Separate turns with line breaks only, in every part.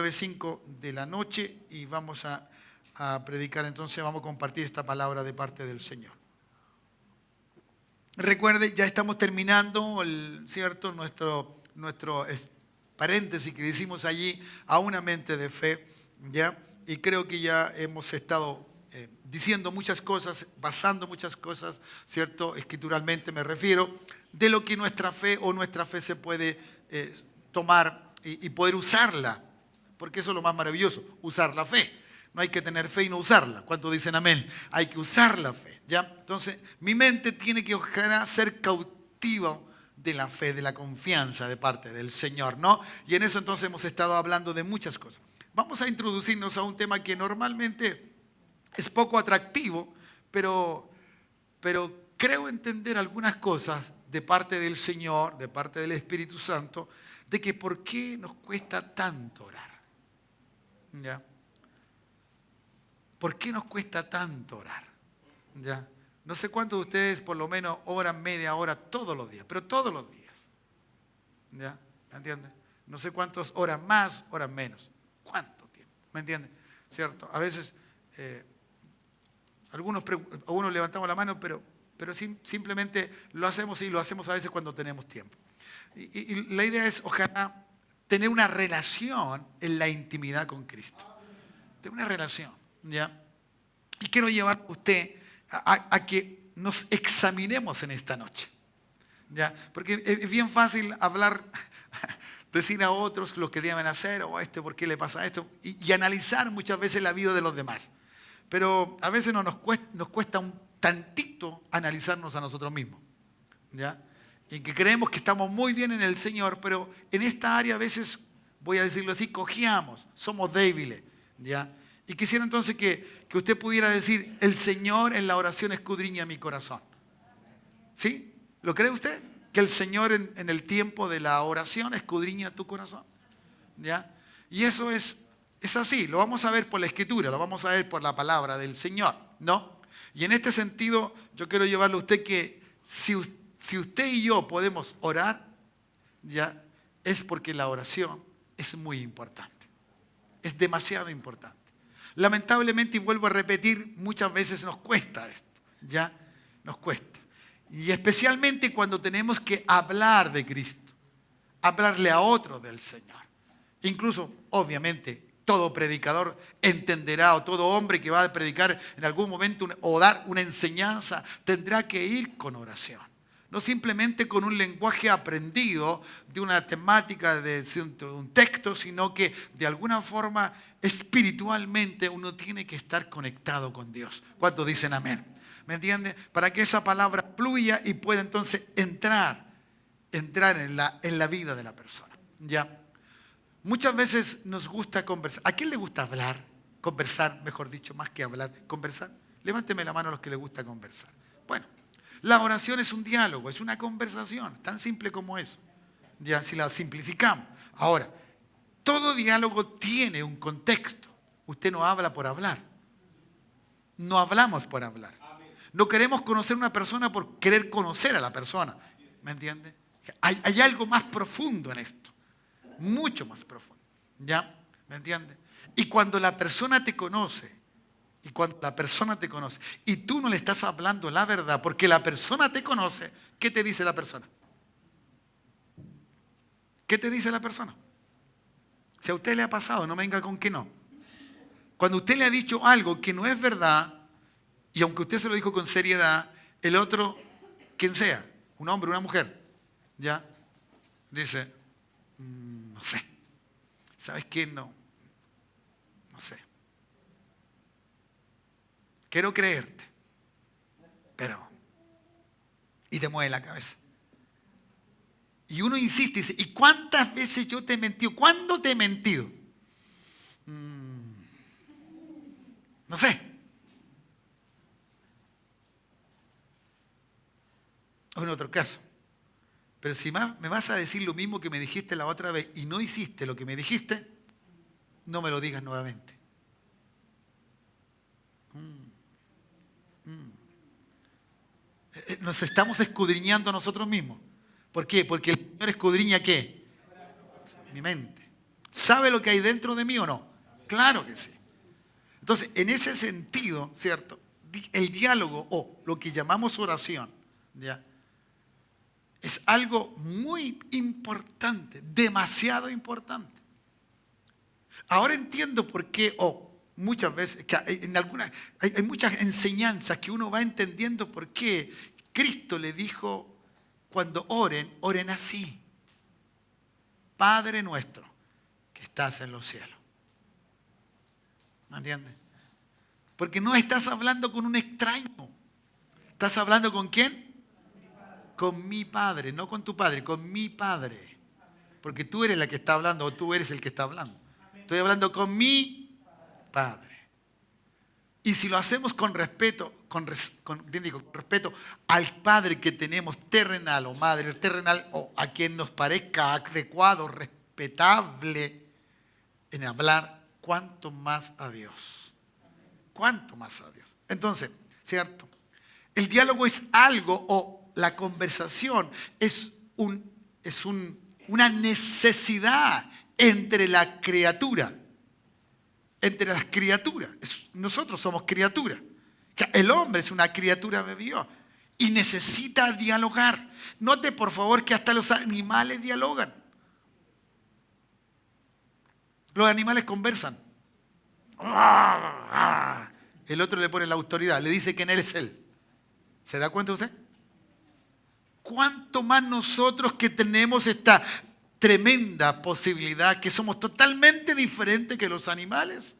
9:05 de la noche y vamos a predicar, entonces vamos a compartir esta palabra de parte del Señor. Recuerde, ya estamos terminando, ¿cierto? Nuestro paréntesis que hicimos allí a una mente de fe, ¿ya? Y creo que ya hemos estado diciendo muchas cosas, basando muchas cosas, ¿cierto? Escrituralmente me refiero, de lo que nuestra fe se puede tomar y poder usarla. Porque eso es lo más maravilloso, usar la fe. No hay que tener fe y no usarla. ¿Cuántos dicen amén? Hay que usar la fe, ¿ya? Entonces, mi mente tiene que ojalá ser cautiva de la fe, de la confianza de parte del Señor, ¿no? Y en eso entonces hemos estado hablando de muchas cosas. Vamos a introducirnos a un tema que normalmente es poco atractivo, pero creo entender algunas cosas de parte del Señor, de parte del Espíritu Santo, de que por qué nos cuesta tanto orar. ¿Ya? ¿Por qué nos cuesta tanto orar? ¿Ya? No sé cuántos de ustedes por lo menos oran media hora todos los días, pero todos los días. ¿Ya? ¿Me entienden? No sé cuántos oran más, oran menos. ¿Cuánto tiempo? ¿Me entienden? ¿Cierto? A veces algunos levantamos la mano, pero simplemente lo hacemos y lo hacemos a veces cuando tenemos tiempo. Y la idea es, ojalá, tener una relación en la intimidad con Cristo. Tener una relación, ¿ya? Y quiero llevar a usted a que nos examinemos en esta noche, ¿ya? Porque es bien fácil hablar, decir a otros lo que deben hacer, o ¿por qué le pasa esto? Y analizar muchas veces la vida de los demás. Pero a veces nos cuesta un tantito analizarnos a nosotros mismos, ¿ya? Y que creemos que estamos muy bien en el Señor, pero en esta área a veces, voy a decirlo así, cojeamos, somos débiles, ¿ya? Y quisiera entonces que usted pudiera decir, el Señor en la oración escudriña mi corazón. ¿Sí? ¿Lo cree usted? Que el Señor en el tiempo de la oración escudriña tu corazón, ¿ya? Y eso es así, lo vamos a ver por la Escritura, lo vamos a ver por la palabra del Señor, ¿no? Y en este sentido, yo quiero llevarle a usted que si usted y yo podemos orar, ya, es porque la oración es muy importante. Es demasiado importante. Lamentablemente, y vuelvo a repetir, muchas veces nos cuesta esto, ya, nos cuesta. Y especialmente cuando tenemos que hablar de Cristo, hablarle a otro del Señor. Incluso, obviamente, todo predicador entenderá, o todo hombre que va a predicar en algún momento o dar una enseñanza, tendrá que ir con oración. No simplemente con un lenguaje aprendido de una temática, de un texto, sino que de alguna forma espiritualmente uno tiene que estar conectado con Dios. ¿Cuántos dicen amén? ¿Me entiende? Para que esa palabra fluya y pueda entonces entrar en la vida de la persona. ¿Ya? Muchas veces nos gusta conversar. ¿A quién le gusta hablar? Conversar, mejor dicho, más que hablar. ¿Conversar? Levánteme la mano a los que les gusta conversar. Bueno, la oración es un diálogo, es una conversación, tan simple como eso. Ya, si la simplificamos. Ahora, todo diálogo tiene un contexto. Usted no habla por hablar. No hablamos por hablar. No queremos conocer a una persona por querer conocer a la persona. ¿Me entiende? Hay algo más profundo en esto. Mucho más profundo. ¿Ya? ¿Me entiende? Y cuando la persona te conoce, y tú no le estás hablando la verdad, porque la persona te conoce, ¿qué te dice la persona? ¿Qué te dice la persona? Si a usted le ha pasado, no venga con que no. Cuando usted le ha dicho algo que no es verdad, y aunque usted se lo dijo con seriedad, el otro, quien sea, un hombre, una mujer, ¿ya? Dice, no sé. ¿Sabes qué? No sé. Quiero creerte, pero... Y te mueve la cabeza. Y uno insiste y dice, ¿y cuántas veces yo te he mentido? ¿Cuándo te he mentido? No sé. O en otro caso. Pero si me vas a decir lo mismo que me dijiste la otra vez y no hiciste lo que me dijiste, no me lo digas nuevamente. Nos estamos escudriñando a nosotros mismos. ¿Por qué? Porque el Señor escudriña ¿qué? Mi mente. ¿Sabe lo que hay dentro de mí o no? Claro que sí. Entonces, en ese sentido, ¿cierto? El diálogo o lo que llamamos oración, ¿ya? Es algo muy importante, demasiado importante. Ahora entiendo por qué, muchas veces, que hay muchas enseñanzas que uno va entendiendo por qué Cristo le dijo, cuando oren, oren así. Padre nuestro, que estás en los cielos. ¿Me entiendes? Porque no estás hablando con un extraño. ¿Estás hablando con quién? Con mi Padre, no con tu Padre, con mi Padre. Porque tú eres la que está hablando o tú eres el que está hablando. Estoy hablando con mi Padre. Y si lo hacemos con respeto, con respeto al Padre que tenemos terrenal o Madre terrenal o a quien nos parezca adecuado, respetable en hablar, ¿cuánto más a Dios? ¿Cuánto más a Dios? Entonces, ¿cierto? El diálogo es algo o la conversación es una necesidad entre la criatura. Entre las criaturas. Nosotros somos criaturas. El hombre es una criatura de Dios y necesita dialogar. Note por favor que hasta los animales dialogan. Los animales conversan. El otro le pone la autoridad, le dice que en él es él. ¿Se da cuenta usted? ¿Cuánto más nosotros que tenemos esta tremenda posibilidad, que somos totalmente diferentes que los animales,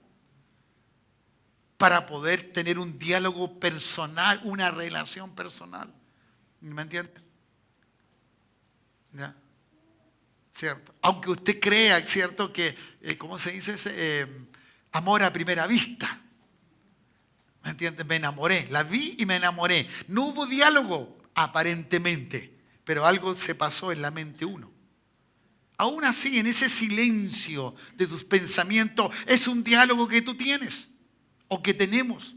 para poder tener un diálogo personal, una relación personal? ¿Me entiende? ¿Ya? ¿Cierto? Aunque usted crea, ¿cierto? Que, ¿cómo se dice? Amor a primera vista. ¿Me entiende? Me enamoré, la vi y me enamoré. No hubo diálogo, aparentemente, pero algo se pasó en la mente uno. Aún así, en ese silencio de tus pensamientos, es un diálogo que tú tienes o que tenemos.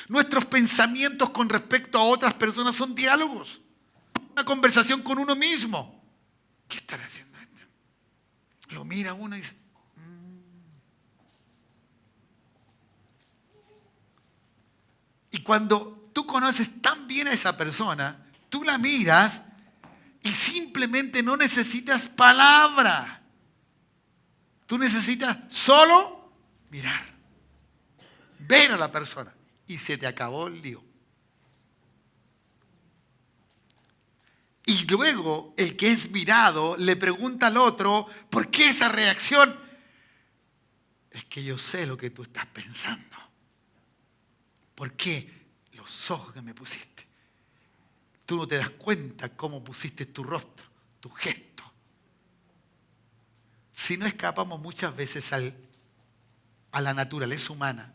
Nuestros pensamientos con respecto a otras personas son diálogos. Una conversación con uno mismo. ¿Qué estará haciendo este? Lo mira uno y dice, Y cuando tú conoces tan bien a esa persona, tú la miras y simplemente no necesitas palabra. Tú necesitas solo mirar, ver a la persona y se te acabó el lío. Y luego el que es mirado le pregunta al otro, ¿por qué esa reacción? Es que yo sé lo que tú estás pensando. ¿Por qué los ojos que me pusiste? Tú no te das cuenta cómo pusiste tu rostro, tu gesto. Si no escapamos muchas veces a la naturaleza humana,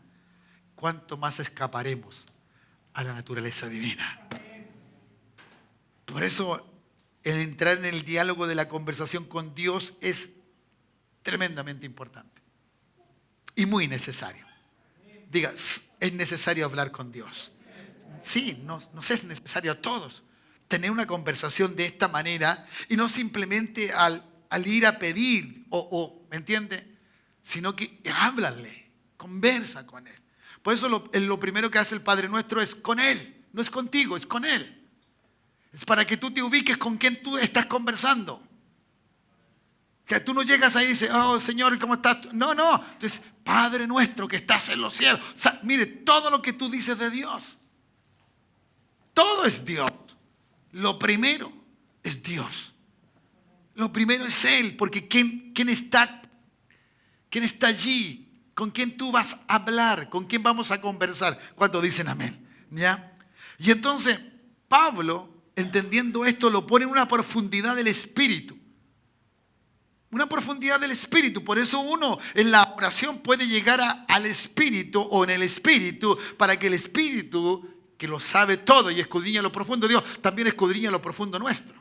¿cuánto más escaparemos a la naturaleza divina? Por eso el entrar en el diálogo de la conversación con Dios es tremendamente importante y muy necesario. Diga, es necesario hablar con Dios. Sí, nos es necesario a todos tener una conversación de esta manera y no simplemente al ir a pedir ¿me entiende? Sino que háblale, conversa con Él. Por eso lo primero que hace el Padre Nuestro es con Él, no es contigo, es con Él. Es para que tú te ubiques con quien tú estás conversando. Que tú no llegas ahí y dices, oh Señor, ¿cómo estás? No. Entonces, Padre Nuestro que estás en los cielos. O sea, mire, todo lo que tú dices de Dios. Todo es Dios. Lo primero es Dios. Lo primero es Él, porque ¿quién está allí? ¿Con quién tú vas a hablar? ¿Con quién vamos a conversar? Cuando dicen amén. ¿Ya? Y entonces, Pablo, entendiendo esto, lo pone en una profundidad del Espíritu. Una profundidad del Espíritu. Por eso uno en la oración puede llegar al Espíritu o en el Espíritu, para que el Espíritu, que lo sabe todo y escudriña lo profundo de Dios, también escudriña lo profundo nuestro.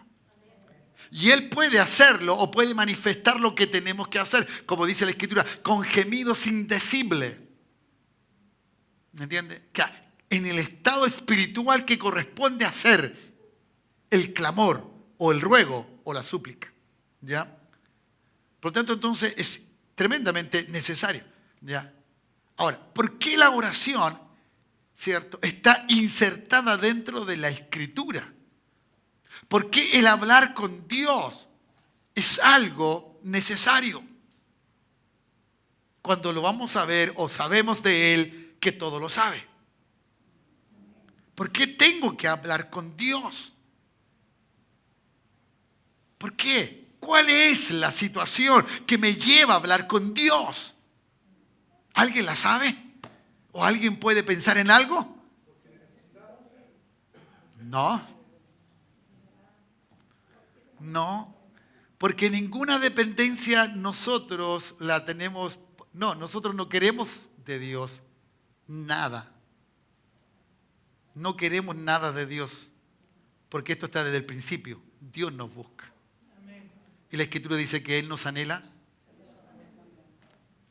Y Él puede hacerlo o puede manifestar lo que tenemos que hacer, como dice la Escritura, con gemidos indecibles. ¿Me entiende? Que en el estado espiritual que corresponde hacer el clamor o el ruego o la súplica. ¿Ya? Por lo tanto, entonces es tremendamente necesario. ¿Ya? Ahora, ¿por qué la oración, cierto, está insertada dentro de la Escritura? ¿Por qué el hablar con Dios es algo necesario? Cuando lo vamos a ver o sabemos de Él que todo lo sabe. ¿Por qué tengo que hablar con Dios? ¿Por qué? ¿Cuál es la situación que me lleva a hablar con Dios? ¿Alguien la sabe? ¿O alguien puede pensar en algo? No. No. Porque ninguna dependencia nosotros la tenemos. No, nosotros no queremos de Dios nada. No queremos nada de Dios. Porque esto está desde el principio. Dios nos busca. Y la Escritura dice que Él nos anhela.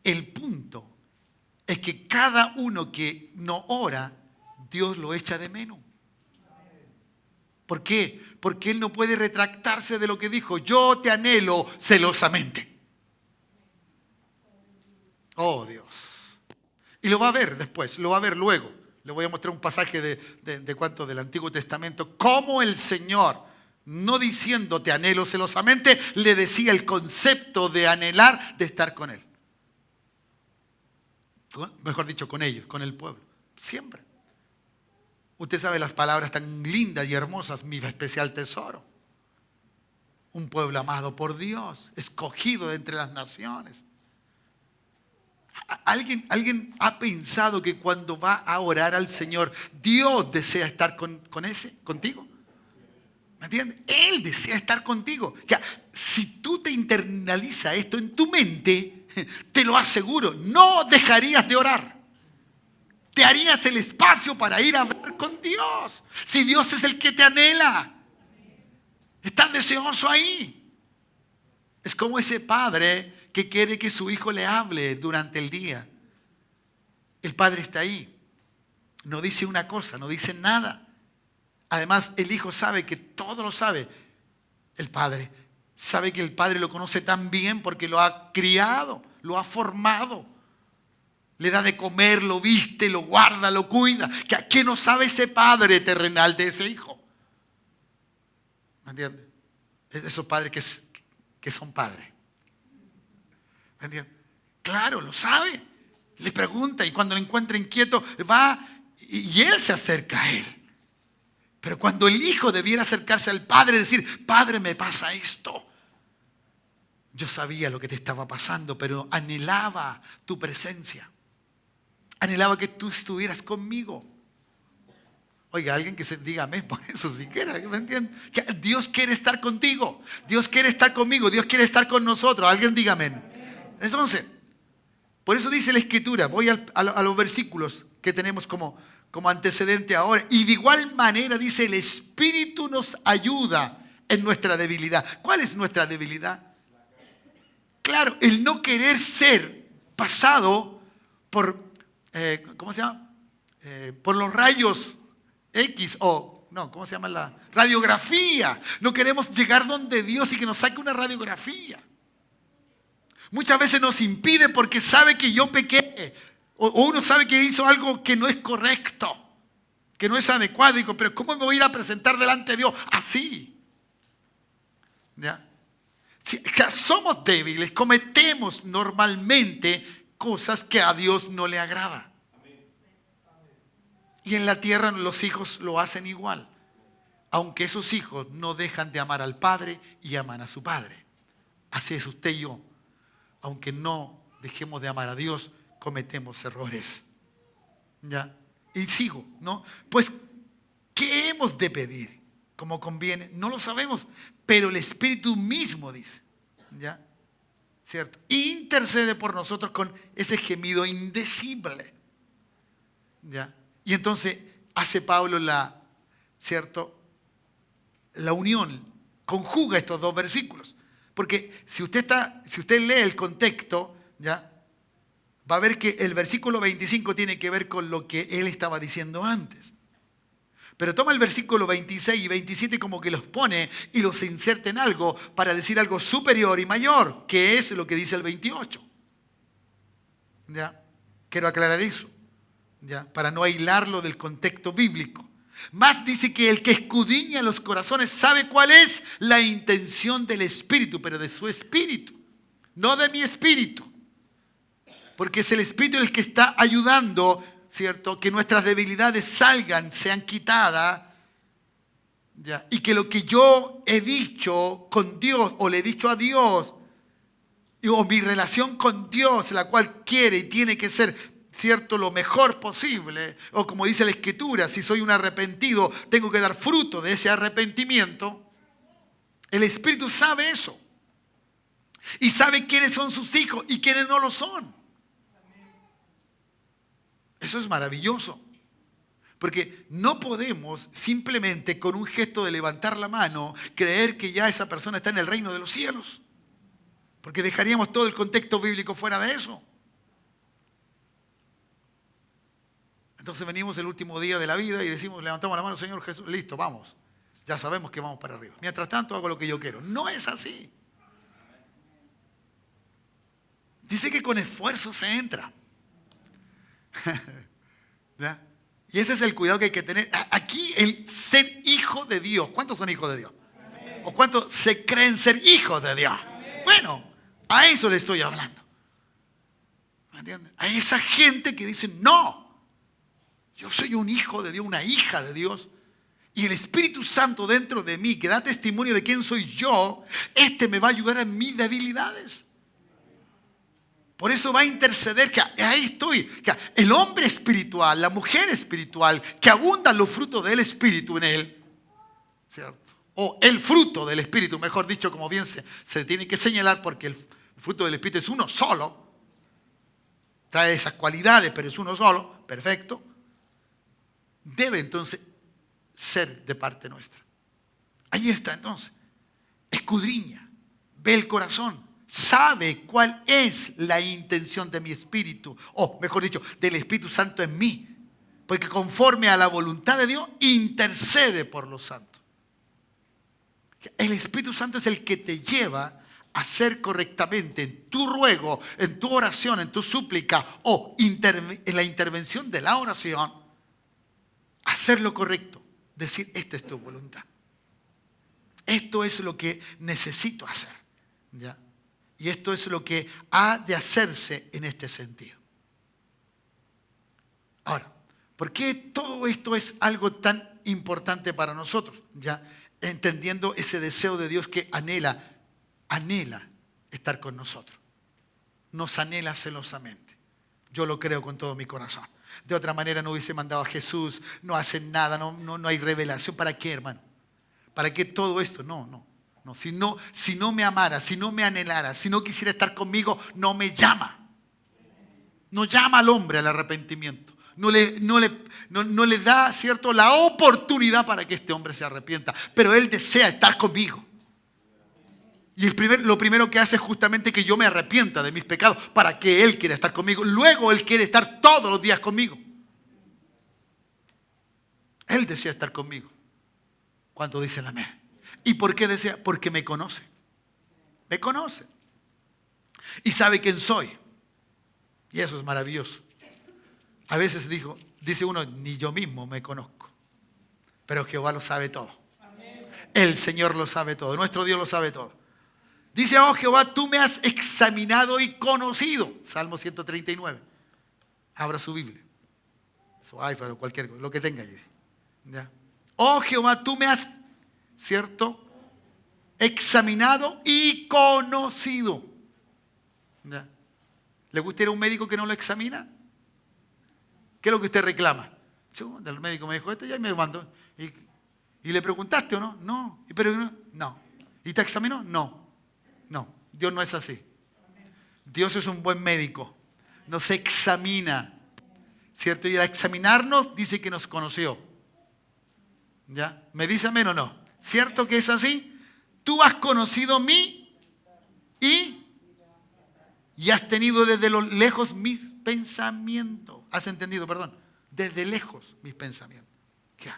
El punto es que cada uno que no ora, Dios lo echa de menos. ¿Por qué? Porque Él no puede retractarse de lo que dijo. Yo te anhelo celosamente. Oh Dios. Y lo va a ver después, lo va a ver luego. Le voy a mostrar un pasaje del Antiguo Testamento. Cómo el Señor, no diciendo te anhelo celosamente, le decía el concepto de anhelar, de estar con Él. Mejor dicho, con ellos, con el pueblo. Siempre. Usted sabe las palabras tan lindas y hermosas, mi especial tesoro. Un pueblo amado por Dios, escogido de entre las naciones. ¿Alguien ha pensado que cuando va a orar al Señor, Dios desea estar contigo? ¿Me entiendes? Él desea estar contigo. O sea, si tú te internalizas esto en tu mente, te lo aseguro, no dejarías de orar. Te harías el espacio para ir a hablar con Dios. Si Dios es el que te anhela. Estás deseoso ahí. Es como ese padre que quiere que su hijo le hable durante el día. El padre está ahí. No dice una cosa, no dice nada. Además, el hijo sabe que todo lo sabe. El padre sabe que el padre lo conoce tan bien porque lo ha criado, lo ha formado. Le da de comer, lo viste, lo guarda, lo cuida. ¿Qué no sabe ese padre terrenal de ese hijo? ¿Me entiendes? Esos padres que son padres. ¿Me entiendes? Claro, lo sabe. Le pregunta y cuando lo encuentra inquieto va y él se acerca a él. Pero cuando el hijo debiera acercarse al padre y decir, padre, me pasa esto. Yo sabía lo que te estaba pasando, pero anhelaba tu presencia. Anhelaba que tú estuvieras conmigo. Oiga, alguien que se diga amén por eso siquiera, ¿me entienden? Que Dios quiere estar contigo. Dios quiere estar conmigo. Dios quiere estar con nosotros. Alguien diga amén. Entonces, por eso dice la Escritura, voy a los versículos que tenemos como antecedente ahora. Y de igual manera dice, el Espíritu nos ayuda en nuestra debilidad. ¿Cuál es nuestra debilidad? Claro, el no querer ser pasado por, ¿cómo se llama? Por los rayos X o, no, ¿cómo se llama la radiografía? No queremos llegar donde Dios y que nos saque una radiografía. Muchas veces nos impide porque sabe que yo pequé. O uno sabe que hizo algo que no es correcto, que no es adecuado. Digo, pero ¿cómo me voy a ir a presentar delante de Dios así? ¿Ya? Si somos débiles, cometemos normalmente cosas que a Dios no le agrada. Y en la tierra los hijos lo hacen igual. Aunque esos hijos no dejan de amar al Padre y aman a su Padre. Así es usted y yo. Aunque no dejemos de amar a Dios, cometemos errores. ¿Ya? Y sigo, ¿no? Pues, ¿qué hemos de pedir? Como conviene, no lo sabemos, pero el Espíritu mismo dice, ¿ya? ¿Cierto? Intercede por nosotros con ese gemido indecible. ¿Ya? Y entonces hace Pablo ¿cierto? La unión, conjuga estos dos versículos. Porque si usted lee el contexto, ¿ya? Va a ver que el versículo 25 tiene que ver con lo que él estaba diciendo antes. Pero toma el versículo 26 y 27 como que los pone y los inserta en algo para decir algo superior y mayor, que es lo que dice el 28. ¿Ya? Quiero aclarar eso, ¿ya? Para no aislarlo del contexto bíblico. Más dice que el que escudriña los corazones sabe cuál es la intención del Espíritu, pero de su Espíritu, no de mi espíritu. Porque es el Espíritu el que está ayudando, ¿cierto? Que nuestras debilidades salgan, sean quitadas. ¿Ya? Y que lo que yo he dicho con Dios, o le he dicho a Dios, o mi relación con Dios, la cual quiere y tiene que ser, ¿cierto?, lo mejor posible. O como dice la Escritura, si soy un arrepentido, tengo que dar fruto de ese arrepentimiento. El Espíritu sabe eso. Y sabe quiénes son sus hijos y quiénes no lo son. Eso es maravilloso. Porque no podemos simplemente con un gesto de levantar la mano creer que ya esa persona está en el reino de los cielos. Porque dejaríamos todo el contexto bíblico fuera de eso. Entonces venimos el último día de la vida y decimos, levantamos la mano, Señor Jesús, listo, vamos. Ya sabemos que vamos para arriba. Mientras tanto hago lo que yo quiero. No es así. Dice que con esfuerzo se entra. ¿Ya? Y ese es el cuidado que hay que tener. Aquí el ser hijo de Dios. ¿Cuántos son hijos de Dios? Amén. ¿O cuántos se creen ser hijos de Dios? Amén. Bueno, a eso le estoy hablando. ¿Me entienden? A esa gente que dice, no, yo soy un hijo de Dios, una hija de Dios. Y el Espíritu Santo dentro de mí, que da testimonio de quién soy yo, me va a ayudar en mis debilidades. Por eso va a interceder, que ahí estoy. Que el hombre espiritual, la mujer espiritual, que abundan los frutos del Espíritu en él, ¿cierto? O el fruto del Espíritu, mejor dicho, como bien se tiene que señalar, porque el fruto del Espíritu es uno solo. Trae esas cualidades, pero es uno solo, perfecto. Debe entonces ser de parte nuestra. Ahí está entonces. Escudriña, ve el corazón. Sabe cuál es la intención de mi espíritu, o mejor dicho, del Espíritu Santo en mí. Porque conforme a la voluntad de Dios, intercede por los santos. El Espíritu Santo es el que te lleva a hacer correctamente en tu ruego, en tu oración, en tu súplica, o en la intervención de la oración, hacer lo correcto. Decir, esta es tu voluntad. Esto es lo que necesito hacer. ¿Ya? Y esto es lo que ha de hacerse en este sentido. Ahora, ¿por qué todo esto es algo tan importante para nosotros? Ya entendiendo ese deseo de Dios que anhela estar con nosotros. Nos anhela celosamente. Yo lo creo con todo mi corazón. De otra manera no hubiese mandado a Jesús, no hacen nada, no hay revelación. ¿Para qué, hermano? ¿Para qué todo esto? No, si no me amara, si no me anhelara, si no quisiera estar conmigo, no me llama. No llama al hombre al arrepentimiento. No le da, ¿cierto?, la oportunidad para que este hombre se arrepienta. Pero Él desea estar conmigo. Y lo primero que hace es justamente que yo me arrepienta de mis pecados para que Él quiera estar conmigo. Luego Él quiere estar todos los días conmigo. Él desea estar conmigo. ¿Cuánto dicen amén? ¿Y por qué desea? Porque me conoce. Me conoce. Y sabe quién soy. Y eso es maravilloso. A veces dice uno, ni yo mismo me conozco. Pero Jehová lo sabe todo. Amén. El Señor lo sabe todo. Nuestro Dios lo sabe todo. Dice, oh Jehová, tú me has examinado y conocido. Salmo 139. Abra su Biblia. Su iPhone o cualquier cosa, lo que tenga allí. ¿Ya? Oh Jehová, tú me has, ¿cierto?, examinado y conocido. ¿Ya? ¿Le gustaría un médico que no lo examina? ¿Qué es lo que usted reclama? Yo, el médico me dijo esto y ya me mandó. ¿Y le preguntaste o no? No. ¿Pero no? ¿Y te examinó? No. Dios no es así. Dios es un buen médico. Nos examina, ¿cierto? Y al examinarnos dice que nos conoció. ¿Ya? ¿Me dice amén o no? ¿Cierto que es así? Tú has conocido mí y has tenido desde lo lejos mis pensamientos. ¿Has entendido? Perdón. Desde lejos mis pensamientos. ¿Qué?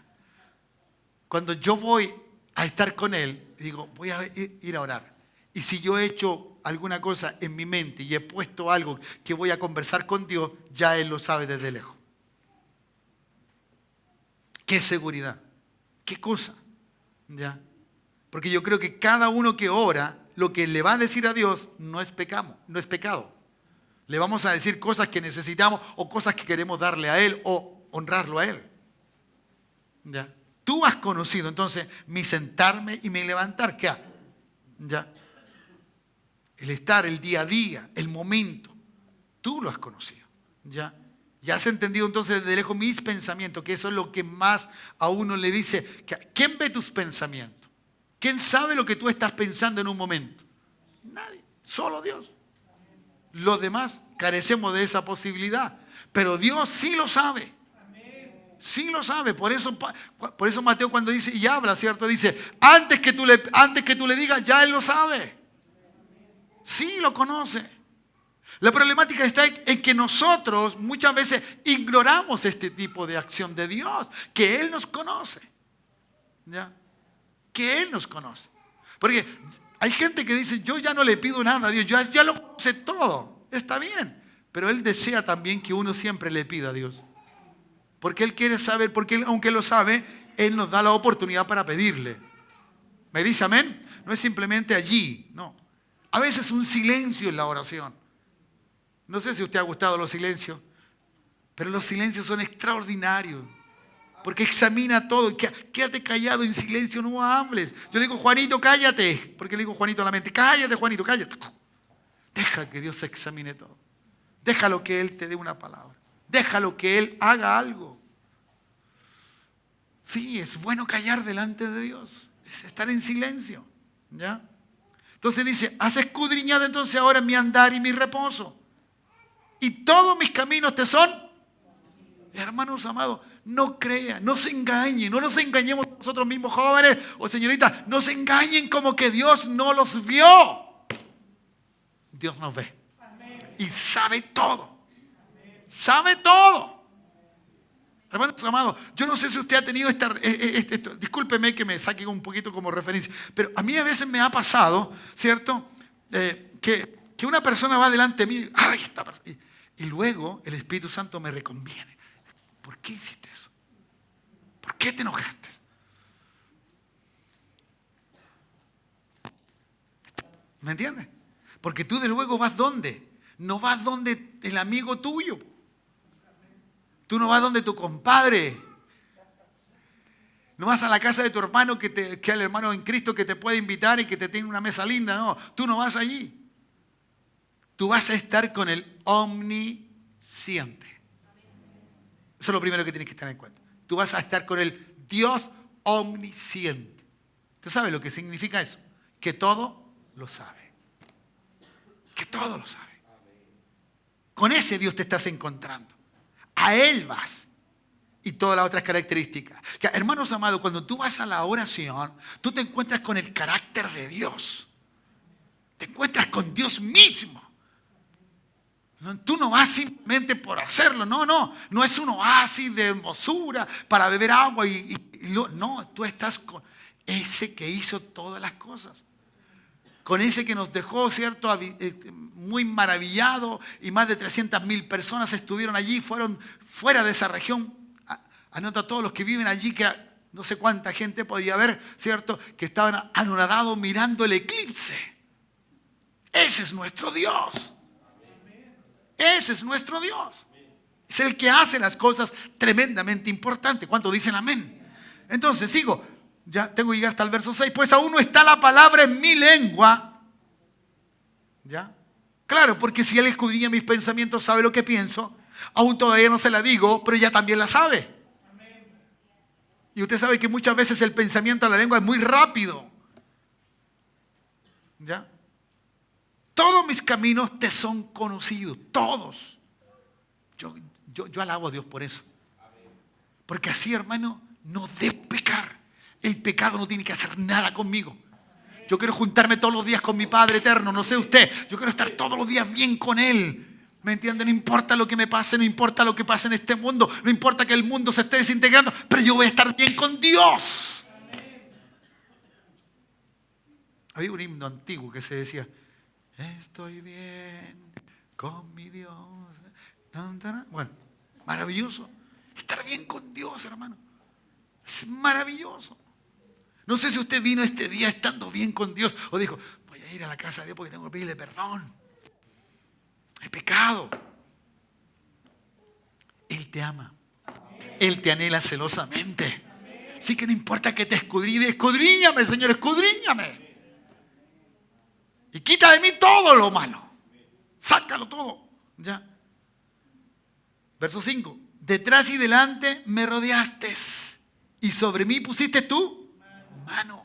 Cuando yo voy a estar con Él, digo, voy a ir a orar. Y si yo he hecho alguna cosa en mi mente y he puesto algo que voy a conversar con Dios, ya Él lo sabe desde lejos. ¿Qué seguridad? ¿Qué cosa? ¿Ya? Porque yo creo que cada uno que ora, lo que le va a decir a Dios no es pecado, no es pecado. Le vamos a decir cosas que necesitamos o cosas que queremos darle a Él o honrarlo a Él. ¿Ya? Tú has conocido entonces mi sentarme y mi levantar. ¿Qué? ¿Ya? El estar, el día a día, el momento. Tú lo has conocido. ¿Ya? Ya has entendido entonces desde lejos mis pensamientos, que eso es lo que más a uno le dice. ¿Quién ve tus pensamientos? ¿Quién sabe lo que tú estás pensando en un momento? Nadie, solo Dios. Los demás carecemos de esa posibilidad, pero Dios sí lo sabe. Sí lo sabe. Por eso Mateo cuando dice y habla, ¿cierto? Dice, antes que tú le digas, ya Él lo sabe. Sí lo conoce. La problemática está en que nosotros muchas veces ignoramos este tipo de acción de Dios, que Él nos conoce. ¿Ya? Que Él nos conoce. Porque hay gente que dice, yo ya no le pido nada a Dios, yo ya lo conoce todo. Está bien. Pero Él desea también que uno siempre le pida a Dios. Porque Él quiere saber, porque Él, aunque lo sabe, Él nos da la oportunidad para pedirle. ¿Me dice amén? No es simplemente allí, no. A veces un silencio en la oración. No sé si a usted ha gustado los silencios, pero los silencios son extraordinarios. Porque examina todo. Quédate callado en silencio, no hables. Yo le digo, Juanito, cállate. Porque le digo Juanito a la mente, cállate, Juanito, cállate. Deja que Dios examine todo. Déjalo que Él te dé una palabra. Déjalo que Él haga algo. Sí, es bueno callar delante de Dios. Es estar en silencio. ¿Ya? Entonces dice, has escudriñado entonces ahora mi andar y mi reposo. Y todos mis caminos te son. Hermanos amados, no crean, no se engañen, no nos engañemos nosotros mismos jóvenes o señoritas, no se engañen como que Dios no los vio. Dios nos ve. Y sabe todo. Sabe todo. Hermanos amados, yo no sé si usted ha tenido discúlpeme que me saque un poquito como referencia, pero a mí a veces me ha pasado, ¿cierto? Que una persona va delante de mí, ¡ay, esta persona! Y luego el Espíritu Santo me reconviene. ¿Por qué hiciste eso? ¿Por qué te enojaste? ¿Me entiendes? Porque tú de luego vas ¿dónde? No vas donde el amigo tuyo. Tú no vas donde tu compadre. No vas a la casa de tu hermano que es el hermano en Cristo que te puede invitar y que te tiene una mesa linda. No, tú no vas allí. Tú vas a estar con el omnisciente. Eso es lo primero que tienes que tener en cuenta. Tú vas a estar con el Dios omnisciente. ¿Tú sabes lo que significa eso? Que todo lo sabe. Que todo lo sabe. Con ese Dios te estás encontrando. A Él vas. Y todas las otras características. Hermanos amados, cuando tú vas a la oración, tú te encuentras con el carácter de Dios. Te encuentras con Dios mismo. Tú no vas simplemente por hacerlo. No es un oasis de hermosura para beber agua. No, tú estás con ese que hizo todas las cosas. Con ese que nos dejó, ¿cierto?, muy maravillado, y más de 300.000 personas estuvieron allí, fueron fuera de esa región. Anota a todos los que viven allí, que no sé cuánta gente podría haber, ¿cierto?, que estaban anonadados mirando el eclipse. Ese es nuestro Dios. Ese es nuestro Dios. Es el que hace las cosas tremendamente importantes. ¿Cuántos dicen amén? Entonces sigo. Ya tengo que llegar hasta el verso 6. Pues aún no está la palabra en mi lengua. ¿Ya? Claro, porque si Él escudriña mis pensamientos, sabe lo que pienso. Aún todavía no se la digo, pero ella también la sabe. Y usted sabe que muchas veces el pensamiento a la lengua es muy rápido. ¿Ya? Todos mis caminos te son conocidos. Todos. Yo alabo a Dios por eso. Porque así, hermano, no debo pecar. El pecado no tiene que hacer nada conmigo. Yo quiero juntarme todos los días con mi Padre eterno, no sé usted. Yo quiero estar todos los días bien con Él. ¿Me entiende? No importa lo que me pase, no importa lo que pase en este mundo, no importa que el mundo se esté desintegrando, pero yo voy a estar bien con Dios. Había un himno antiguo que se decía, estoy bien con mi Dios. Bueno, maravilloso. Estar bien con Dios, hermano. Es maravilloso. No sé si usted vino este día estando bien con Dios o dijo, voy a ir a la casa de Dios porque tengo que pedirle perdón. He pecado. Él te ama. Él te anhela celosamente. Así que no importa que te escudriñe, escudriñame, Señor, escudriñame. Y quita de mí todo lo malo. Sácalo todo. Ya. Verso 5. Detrás y delante me rodeaste y sobre mí pusiste tu mano.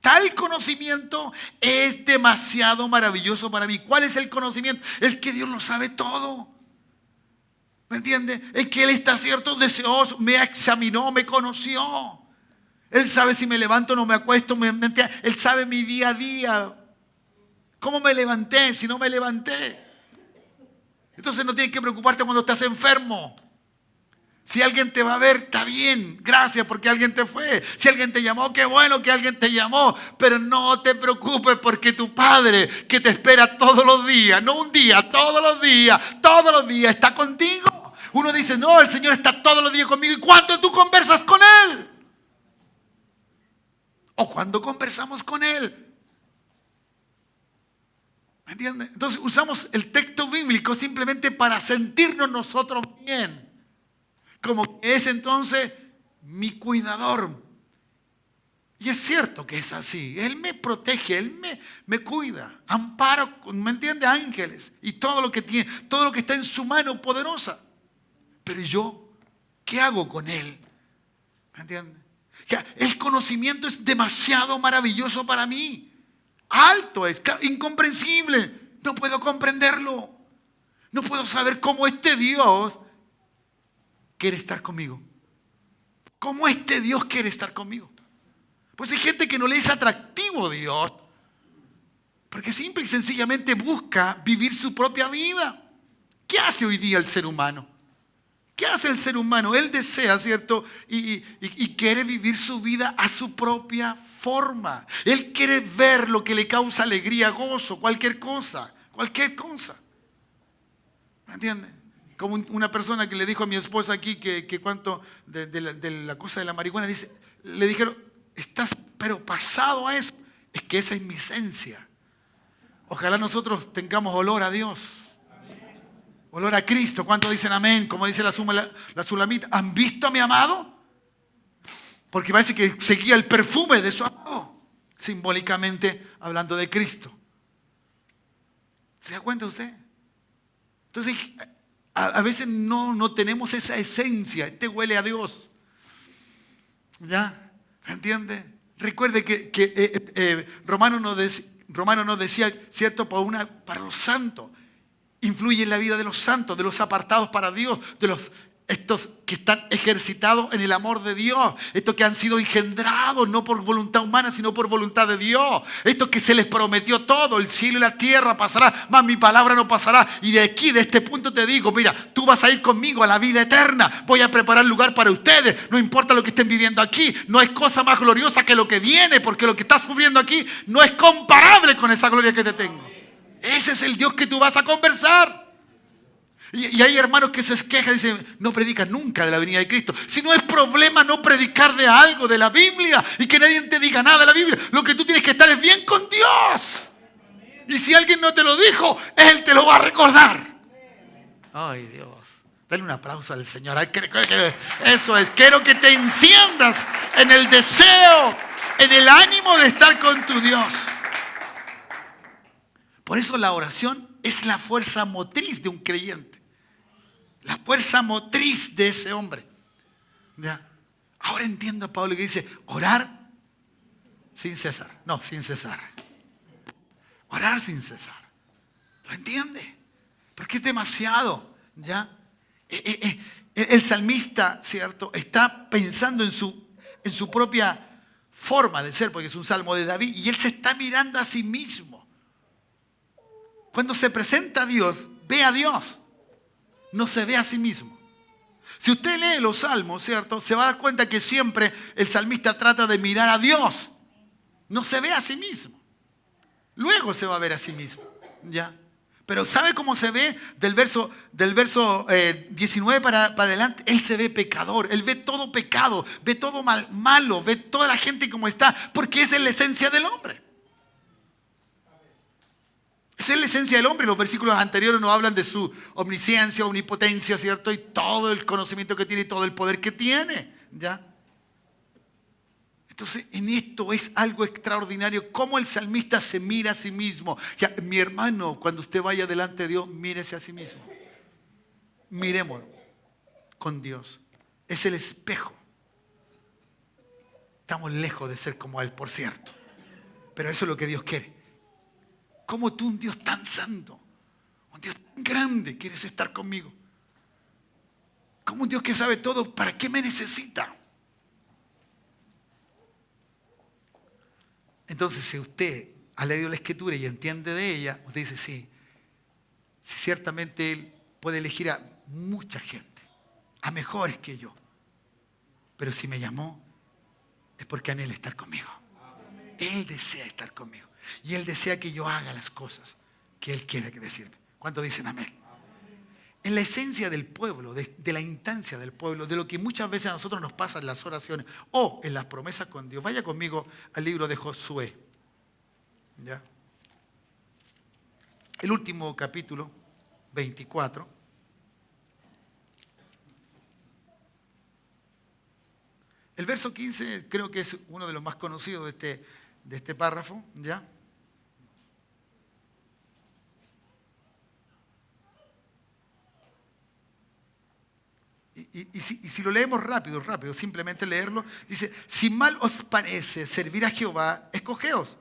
Tal conocimiento es demasiado maravilloso para mí. ¿Cuál es el conocimiento? Es que Dios lo sabe todo. ¿Me entiende? Es que Él está cierto, deseoso, me examinó, me conoció. Él sabe si me levanto o no me acuesto. Él sabe mi día a día. ¿Cómo me levanté? Si no me levanté. Entonces no tienes que preocuparte cuando estás enfermo. Si alguien te va a ver, está bien. Gracias porque alguien te fue. Si alguien te llamó, qué bueno que alguien te llamó. Pero no te preocupes porque tu Padre que te espera todos los días, no un día, todos los días está contigo. Uno dice, no, el Señor está todos los días conmigo. ¿Y cuánto tú conversas con Él? ¿O cuándo conversamos con Él? ¿Me entiendes? Entonces usamos el texto bíblico simplemente para sentirnos nosotros bien. Como que es entonces mi cuidador. Y es cierto que es así. Él me protege, Él me cuida. Amparo, ¿me entiende? Ángeles. Y todo lo que tiene, todo lo que está en su mano poderosa. Pero yo, ¿qué hago con Él? ¿Me entiende? El conocimiento es demasiado maravilloso para mí. Alto es, incomprensible. No puedo comprenderlo. No puedo saber cómo este Dios quiere estar conmigo. ¿Cómo este Dios quiere estar conmigo? Pues hay gente que no le es atractivo Dios. Porque simple y sencillamente busca vivir su propia vida. ¿Qué hace hoy día el ser humano? ¿Qué hace el ser humano? Él desea, ¿cierto? Y quiere vivir su vida a su propia forma. Él quiere ver lo que le causa alegría, gozo, cualquier cosa. ¿Me entiendes? Como una persona que le dijo a mi esposa aquí que cuánto de la cosa de la marihuana, le dijeron, estás pero pasado a eso. Es que esa es mi esencia. Ojalá nosotros tengamos olor a Dios. Olor a Cristo. ¿Cuántos dicen amén? Como dice la Sulamita. ¿Han visto a mi amado? Porque parece que seguía el perfume de su amado. Simbólicamente hablando de Cristo. ¿Se da cuenta usted? Entonces, a veces no tenemos esa esencia. Este huele a Dios. ¿Ya? ¿Entiende? Recuerde que Romano nos decía, ¿cierto? Para los santos. Influye en la vida de los santos, de los apartados para Dios, de estos que están ejercitados en el amor de Dios, estos que han sido engendrados no por voluntad humana, sino por voluntad de Dios, estos que se les prometió todo, el cielo y la tierra pasará, mas mi palabra no pasará. Y de aquí, de este punto te digo, mira, tú vas a ir conmigo a la vida eterna, voy a preparar lugar para ustedes, no importa lo que estén viviendo aquí, no hay cosa más gloriosa que lo que viene, porque lo que estás sufriendo aquí no es comparable con esa gloria que te tengo. Ese es el Dios que tú vas a conversar. Y hay hermanos que se quejan y dicen, no predican nunca de la venida de Cristo. Si no es problema no predicar de algo, de la Biblia, y que nadie te diga nada de la Biblia. Lo que tú tienes que estar es bien con Dios. Y si alguien no te lo dijo, Él te lo va a recordar. Ay, Dios. Dale un aplauso al Señor. Eso es. Quiero que te enciendas en el deseo, en el ánimo de estar con tu Dios. Por eso la oración es la fuerza motriz de un creyente. La fuerza motriz de ese hombre. ¿Ya? Ahora entiendo a Pablo que dice, orar sin cesar. No, sin cesar. Orar sin cesar. ¿Lo entiende? Porque es demasiado. ¿Ya? El salmista, ¿cierto? Está pensando en su propia forma de ser, porque es un salmo de David, y él se está mirando a sí mismo. Cuando se presenta a Dios, ve a Dios. No se ve a sí mismo. Si usted lee los salmos, ¿cierto? Se va a dar cuenta que siempre el salmista trata de mirar a Dios. No se ve a sí mismo. Luego se va a ver a sí mismo. ¿Ya? Pero ¿sabe cómo se ve del verso 19 para adelante? Él se ve pecador, él ve todo pecado, ve todo malo, ve toda la gente como está, porque esa es la esencia del hombre. Esa es la esencia del hombre. Los versículos anteriores nos hablan de su omnisciencia, omnipotencia, ¿cierto? Y todo el conocimiento que tiene y todo el poder que tiene. ¿Ya? Entonces, en esto es algo extraordinario, cómo el salmista se mira a sí mismo. Ya, mi hermano, cuando usted vaya delante de Dios, mírese a sí mismo. Miremos con Dios. Es el espejo. Estamos lejos de ser como Él, por cierto. Pero eso es lo que Dios quiere. ¿Cómo tú, un Dios tan santo, un Dios tan grande, quieres estar conmigo? ¿Cómo un Dios que sabe todo, para qué me necesita? Entonces, si usted ha leído la Escritura y entiende de ella, usted dice, sí, ciertamente Él puede elegir a mucha gente, a mejores que yo. Pero si me llamó, es porque anhela estar conmigo. Él desea estar conmigo. Y Él desea que yo haga las cosas que Él quiere decirme. ¿Cuántos dicen amén? En la esencia del pueblo, de la instancia del pueblo, de lo que muchas veces a nosotros nos pasa en las oraciones o en las promesas con Dios. Vaya conmigo al libro de Josué. ¿Ya? El último capítulo, 24. El verso 15 creo que es uno de los más conocidos de este párrafo. ¿Ya? Y si lo leemos rápido, simplemente leerlo, dice, si mal os parece servir a Jehová, escogeos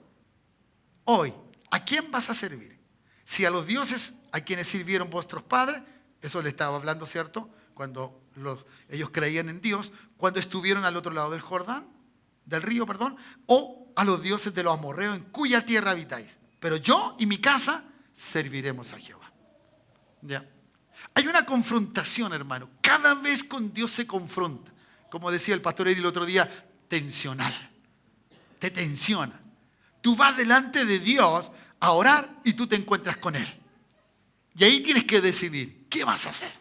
hoy, ¿a quién vas a servir? Si a los dioses a quienes sirvieron vuestros padres, eso le estaba hablando, ¿cierto? Cuando ellos creían en Dios, cuando estuvieron al otro lado del río, o a los dioses de los amorreos en cuya tierra habitáis. Pero yo y mi casa serviremos a Jehová. ¿Ya? Hay una confrontación, hermano. Cada vez con Dios se confronta. Como decía el pastor Eri el otro día, tensional. Te tensiona. Tú vas delante de Dios a orar y tú te encuentras con Él. Y ahí tienes que decidir, ¿qué vas a hacer?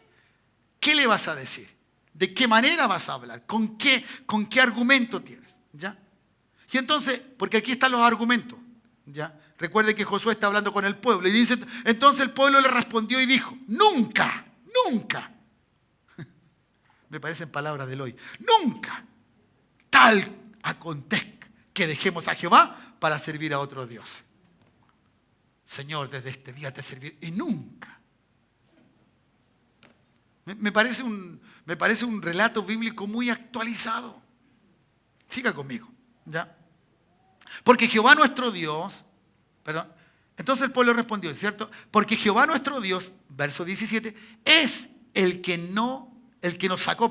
¿Qué le vas a decir? ¿De qué manera vas a hablar? ¿Con qué argumento tienes? ¿Ya? Y entonces, porque aquí están los argumentos. ¿Ya? Recuerde que Josué está hablando con el pueblo y dice, entonces el pueblo le respondió y dijo, nunca. Me parecen palabras del hoy. Nunca tal acontezca que dejemos a Jehová para servir a otro Dios. Señor, desde este día te serviré y nunca. Me parece un relato bíblico muy actualizado. Siga conmigo, ¿ya? Porque Jehová nuestro Dios, entonces el pueblo respondió, ¿cierto? Porque Jehová nuestro Dios, verso 17, es el que nos sacó,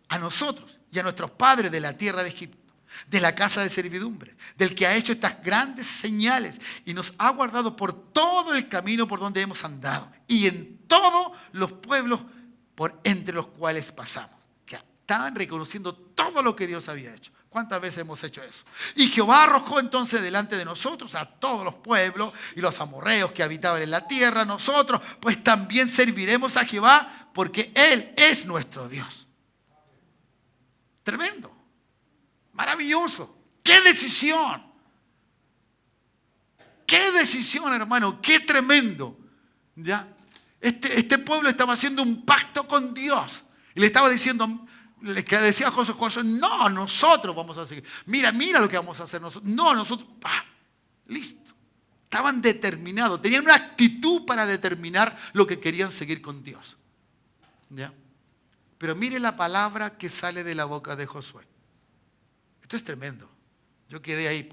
a nosotros y a nuestros padres de la tierra de Egipto, de la casa de servidumbre, del que ha hecho estas grandes señales y nos ha guardado por todo el camino por donde hemos andado y en todos los pueblos por entre los cuales pasamos. Que estaban reconociendo todo lo que Dios había hecho. ¿Cuántas veces hemos hecho eso? Y Jehová arrojó entonces delante de nosotros a todos los pueblos y los amorreos que habitaban en la tierra. Nosotros pues también serviremos a Jehová porque Él es nuestro Dios. Tremendo. Maravilloso. ¡Qué decisión! ¡Qué decisión, hermano! ¡Qué tremendo! ¿Ya? Este pueblo estaba haciendo un pacto con Dios. Y le estaba diciendo... Le decía a Josué, no, nosotros vamos a seguir. Mira lo que vamos a hacer nosotros. No, nosotros, listo. Estaban determinados, tenían una actitud para determinar lo que querían seguir con Dios. ¿Ya? Pero mire la palabra que sale de la boca de Josué. Esto es tremendo. Yo quedé ahí.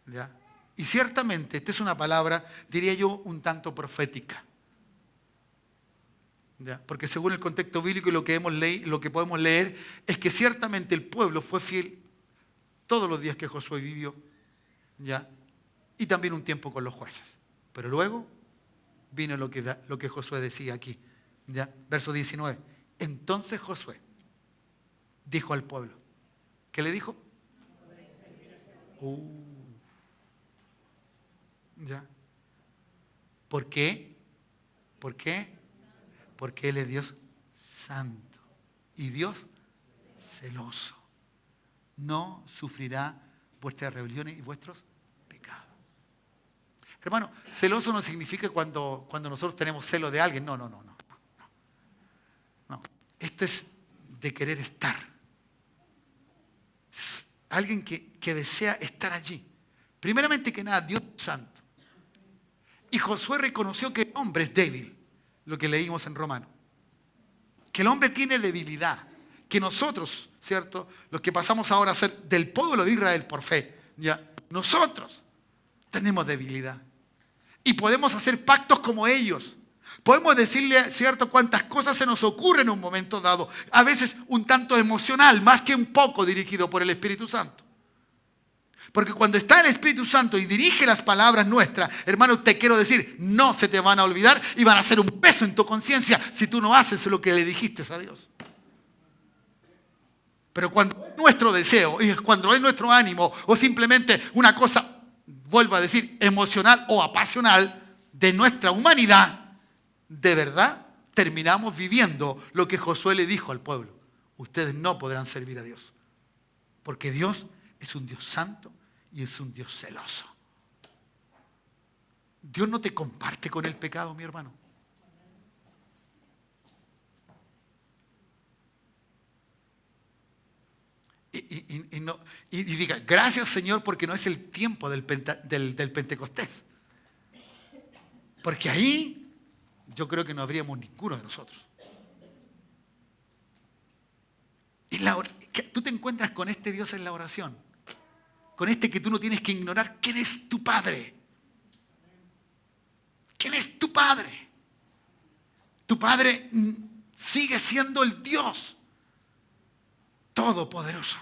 ¿Ya? Y ciertamente, esta es una palabra, diría yo, un tanto profética. ¿Ya? Porque según el contexto bíblico y lo que podemos leer es que ciertamente el pueblo fue fiel todos los días que Josué vivió, ¿ya? Y también un tiempo con los jueces. Pero luego vino lo que Josué decía aquí, ¿ya? Verso 19. Entonces Josué dijo al pueblo, ¿qué le dijo? ¿Ya? ¿Por qué? ¿Por qué? Porque Él es Dios santo y Dios celoso. No sufrirá vuestras rebeliones y vuestros pecados. Hermano, celoso no significa cuando nosotros tenemos celo de alguien. No. No. Esto es de querer estar. Es alguien que desea estar allí. Primeramente que nada, Dios es santo. Y Josué reconoció que el hombre es débil, lo que leímos en Romanos. Que el hombre tiene debilidad. Que nosotros, ¿cierto? Los que pasamos ahora a ser del pueblo de Israel por fe, ¿ya? Nosotros tenemos debilidad. Y podemos hacer pactos como ellos. Podemos decirle, ¿cierto?, cuántas cosas se nos ocurren en un momento dado. A veces un tanto emocional, más que un poco dirigido por el Espíritu Santo. Porque cuando está el Espíritu Santo y dirige las palabras nuestras, hermano, te quiero decir, no se te van a olvidar y van a ser un peso en tu conciencia si tú no haces lo que le dijiste a Dios. Pero cuando es nuestro deseo y cuando es nuestro ánimo o simplemente una cosa, vuelvo a decir, emocional o apasional de nuestra humanidad, de verdad terminamos viviendo lo que Josué le dijo al pueblo. Ustedes no podrán servir a Dios. Porque Dios es un Dios santo y es un Dios celoso. Dios no te comparte con el pecado, mi hermano. Y diga, gracias Señor porque no es el tiempo del Pentecostés. Porque ahí yo creo que no habríamos ninguno de nosotros. Tú te encuentras con este Dios en la oración. Con este que tú no tienes que ignorar. ¿Quién es tu Padre? ¿Quién es tu Padre? Tu Padre sigue siendo el Dios todopoderoso.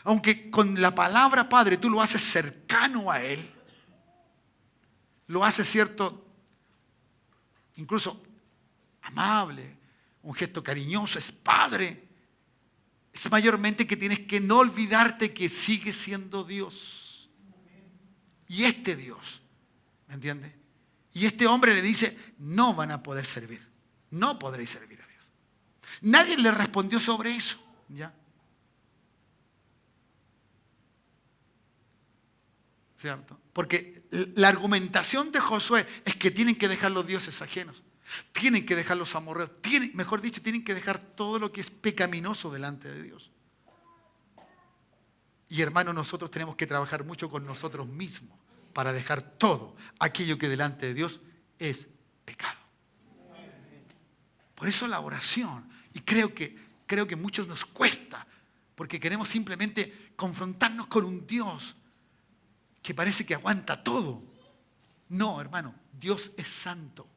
Aunque con la palabra Padre tú lo haces cercano a Él, lo haces, cierto, incluso amable, un gesto cariñoso, es Padre. Es mayormente que tienes que no olvidarte que sigue siendo Dios. Y este Dios, ¿me entiendes? Y este hombre le dice, no van a poder servir, no podréis servir a Dios. Nadie le respondió sobre eso, ¿ya? ¿Cierto? Porque la argumentación de Josué es que tienen que dejar los dioses ajenos. Tienen que dejar los amorreos. Mejor dicho, tienen que dejar todo lo que es pecaminoso delante de Dios. Y hermanos, nosotros tenemos que trabajar mucho con nosotros mismos para dejar todo aquello que delante de Dios es pecado. Por eso la oración, y creo que muchos nos cuesta, porque queremos simplemente confrontarnos con un Dios que parece que aguanta todo. No, hermano, Dios es santo.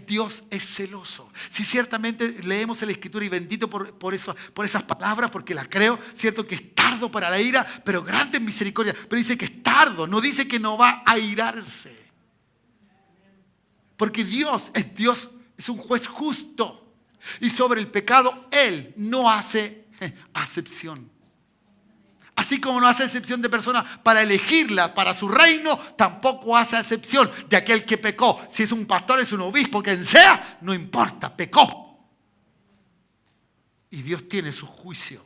Dios es celoso. Si ciertamente leemos en la Escritura y bendito por esas palabras, porque las creo, cierto que es tardo para la ira, pero grande en misericordia. Pero dice que es tardo, no dice que no va a airarse. Porque Dios, es un juez justo. Y sobre el pecado, Él no hace acepción. Así como no hace excepción de personas para elegirla para su reino, tampoco hace excepción de aquel que pecó. Si es un pastor, es un obispo, quien sea, no importa, pecó. Y Dios tiene su juicio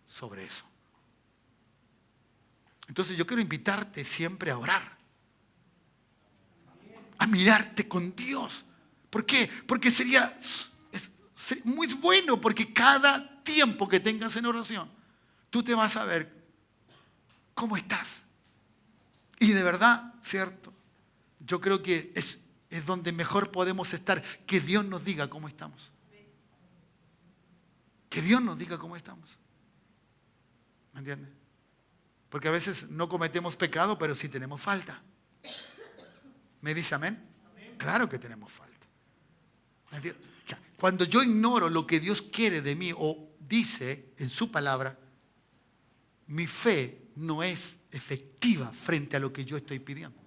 sobre eso. Entonces yo quiero invitarte siempre a orar. A mirarte con Dios. ¿Por qué? Porque sería muy bueno, porque cada tiempo que tengas en oración, tú te vas a ver cómo estás. Y de verdad, ¿cierto? Yo creo que es donde mejor podemos estar. Que Dios nos diga cómo estamos. Que Dios nos diga cómo estamos. ¿Me entiendes? Porque a veces no cometemos pecado, pero sí tenemos falta. ¿Me dice amén? Claro que tenemos falta. ¿Me entiendes? Cuando yo ignoro lo que Dios quiere de mí o dice en su palabra, mi fe no es efectiva frente a lo que yo estoy pidiendo.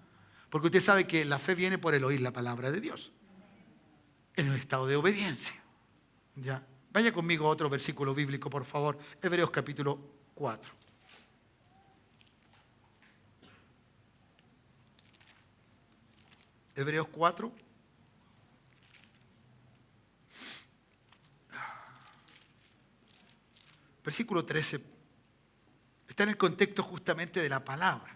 Porque usted sabe que la fe viene por el oír la palabra de Dios. En un estado de obediencia. ¿Ya? Vaya conmigo a otro versículo bíblico, por favor. Hebreos capítulo 4. Hebreos 4. Versículo 13. Está en el contexto justamente de la palabra.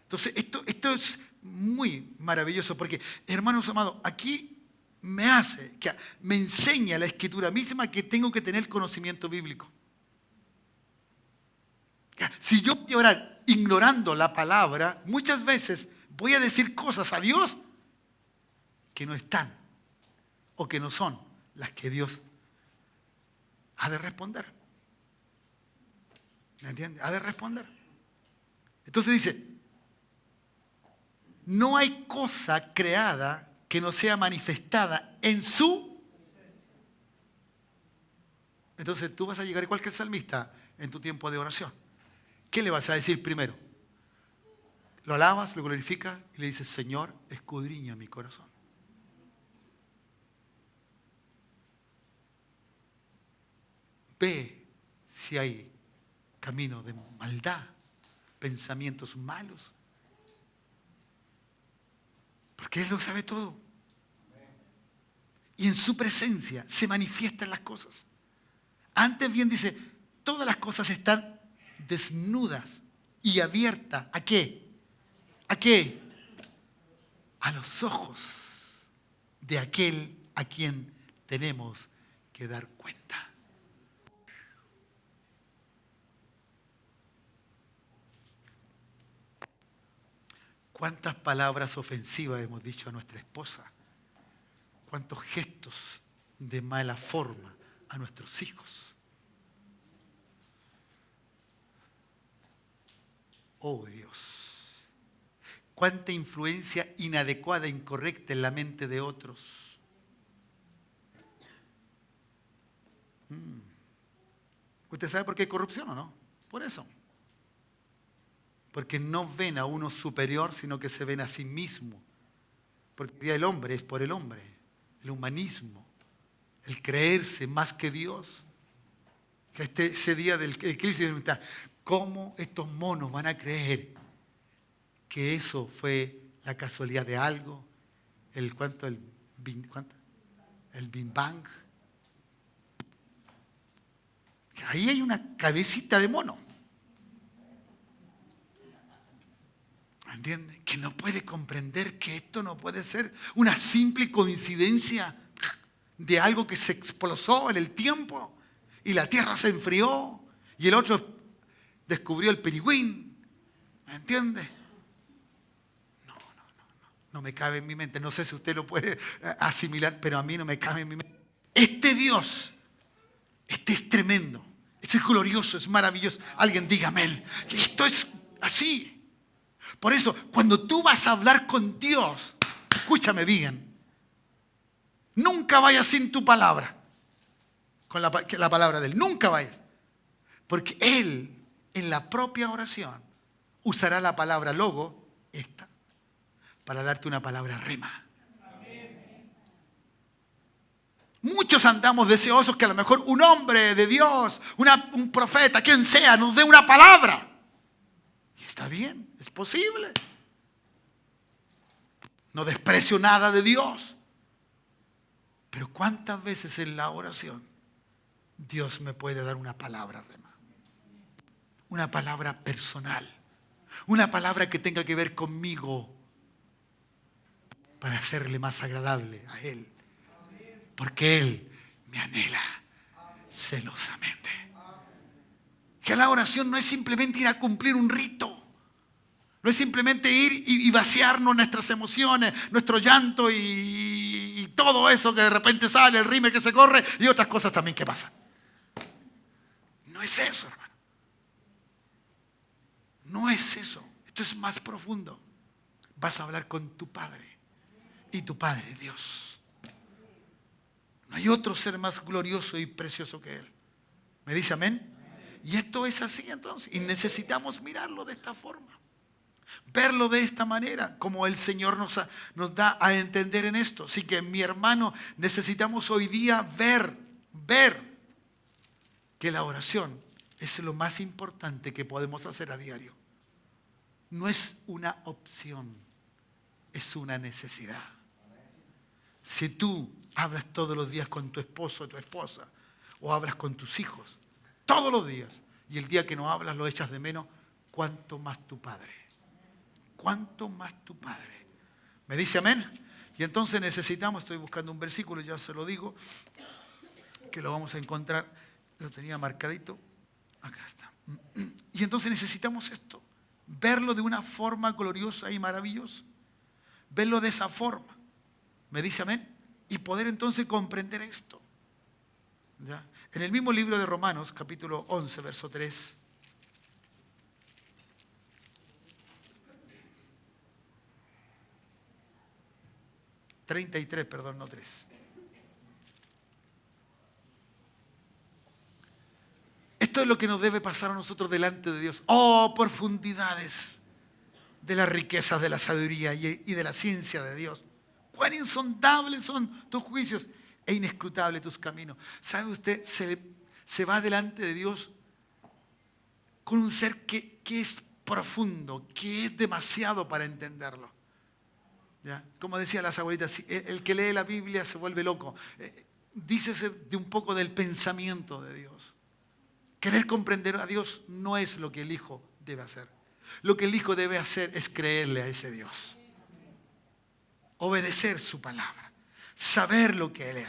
Entonces, esto es muy maravilloso porque, hermanos amados, aquí me enseña la Escritura misma que tengo que tener conocimiento bíblico. Si yo voy a orar ignorando la palabra, muchas veces voy a decir cosas a Dios que no están o que no son las que Dios ha de responder. ¿Me entiende? Ha de responder. Entonces dice, no hay cosa creada que no sea manifestada en su. Entonces tú vas a llegar igual que el salmista en tu tiempo de oración. ¿Qué le vas a decir primero? Lo alabas, lo glorificas y le dices, Señor, escudriña mi corazón. Ve si hay camino de maldad, pensamientos malos. Porque Él lo sabe todo. Y en su presencia se manifiestan las cosas. Antes bien dice, todas las cosas están desnudas y abiertas. ¿A qué? ¿A qué? A los ojos de aquel a quien tenemos que dar cuenta. ¿Cuántas palabras ofensivas hemos dicho a nuestra esposa? ¿Cuántos gestos de mala forma a nuestros hijos? Oh Dios, cuánta influencia inadecuada e incorrecta en la mente de otros. ¿Usted sabe por qué hay corrupción o no? Por eso. Porque no ven a uno superior, sino que se ven a sí mismo. Porque el hombre es por el hombre, el humanismo, el creerse más que Dios. Ese día del eclipse, ¿cómo estos monos van a creer que eso fue la casualidad de algo? El Big Bang. Ahí hay una cabecita de mono. ¿Entiende? Que no puede comprender que esto no puede ser una simple coincidencia de algo que se explosó en el tiempo y la tierra se enfrió y el otro descubrió el pirigüín. ¿Me entiende? No me cabe en mi mente. No sé si usted lo puede asimilar, pero a mí no me cabe en mi mente. Este Dios, este es tremendo, este es glorioso, es maravilloso. Alguien dígame, que esto es así. Por eso, cuando tú vas a hablar con Dios, escúchame bien, nunca vayas sin tu palabra, con la palabra de Él, nunca vayas. Porque Él, en la propia oración, usará la palabra logo, esta, para darte una palabra rema. Muchos andamos deseosos que a lo mejor un hombre de Dios, un profeta, quien sea, nos dé una palabra. Y está bien, es posible. No desprecio nada de Dios. Pero ¿cuántas veces en la oración Dios me puede dar una palabra rema? Una palabra personal. Una palabra que tenga que ver conmigo para hacerle más agradable a Él. Porque Él me anhela celosamente. Que la oración no es simplemente ir a cumplir un rito. No es simplemente ir y vaciarnos nuestras emociones, nuestro llanto y todo eso que de repente sale, el rime que se corre y otras cosas también que pasan. No es eso, hermano. No es eso. Esto es más profundo. Vas a hablar con tu Padre y tu Padre Dios. No hay otro ser más glorioso y precioso que Él. ¿Me dice amén? Y esto es así entonces. Y necesitamos mirarlo de esta forma. Verlo de esta manera, como el Señor nos da a entender en esto. Así que, mi hermano, necesitamos hoy día ver que la oración es lo más importante que podemos hacer a diario. No es una opción, es una necesidad. Si tú hablas todos los días con tu esposo o tu esposa, o hablas con tus hijos, todos los días, y el día que no hablas lo echas de menos, ¿cuánto más tu Padre? ¿Cuánto más tu Padre? ¿Me dice amén? Y entonces necesitamos, estoy buscando un versículo, ya se lo digo, que lo vamos a encontrar, lo tenía marcadito, acá está. Y entonces necesitamos esto, verlo de una forma gloriosa y maravillosa, verlo de esa forma, ¿me dice amén? Y poder entonces comprender esto. ¿Ya? En el mismo libro de Romanos, capítulo 11, verso 3, no 3. Esto es lo que nos debe pasar a nosotros delante de Dios. Oh, profundidades de las riquezas de la sabiduría y de la ciencia de Dios. Cuán insondables son tus juicios e inescrutables tus caminos. ¿Sabe usted? Se va delante de Dios con un ser que es profundo, que es demasiado para entenderlo. ¿Ya? Como decían las abuelitas, el que lee la Biblia se vuelve loco. Dícese de un poco del pensamiento de Dios. Querer comprender a Dios no es lo que el Hijo debe hacer. Lo que el Hijo debe hacer es creerle a ese Dios. Obedecer su palabra. Saber lo que Él es.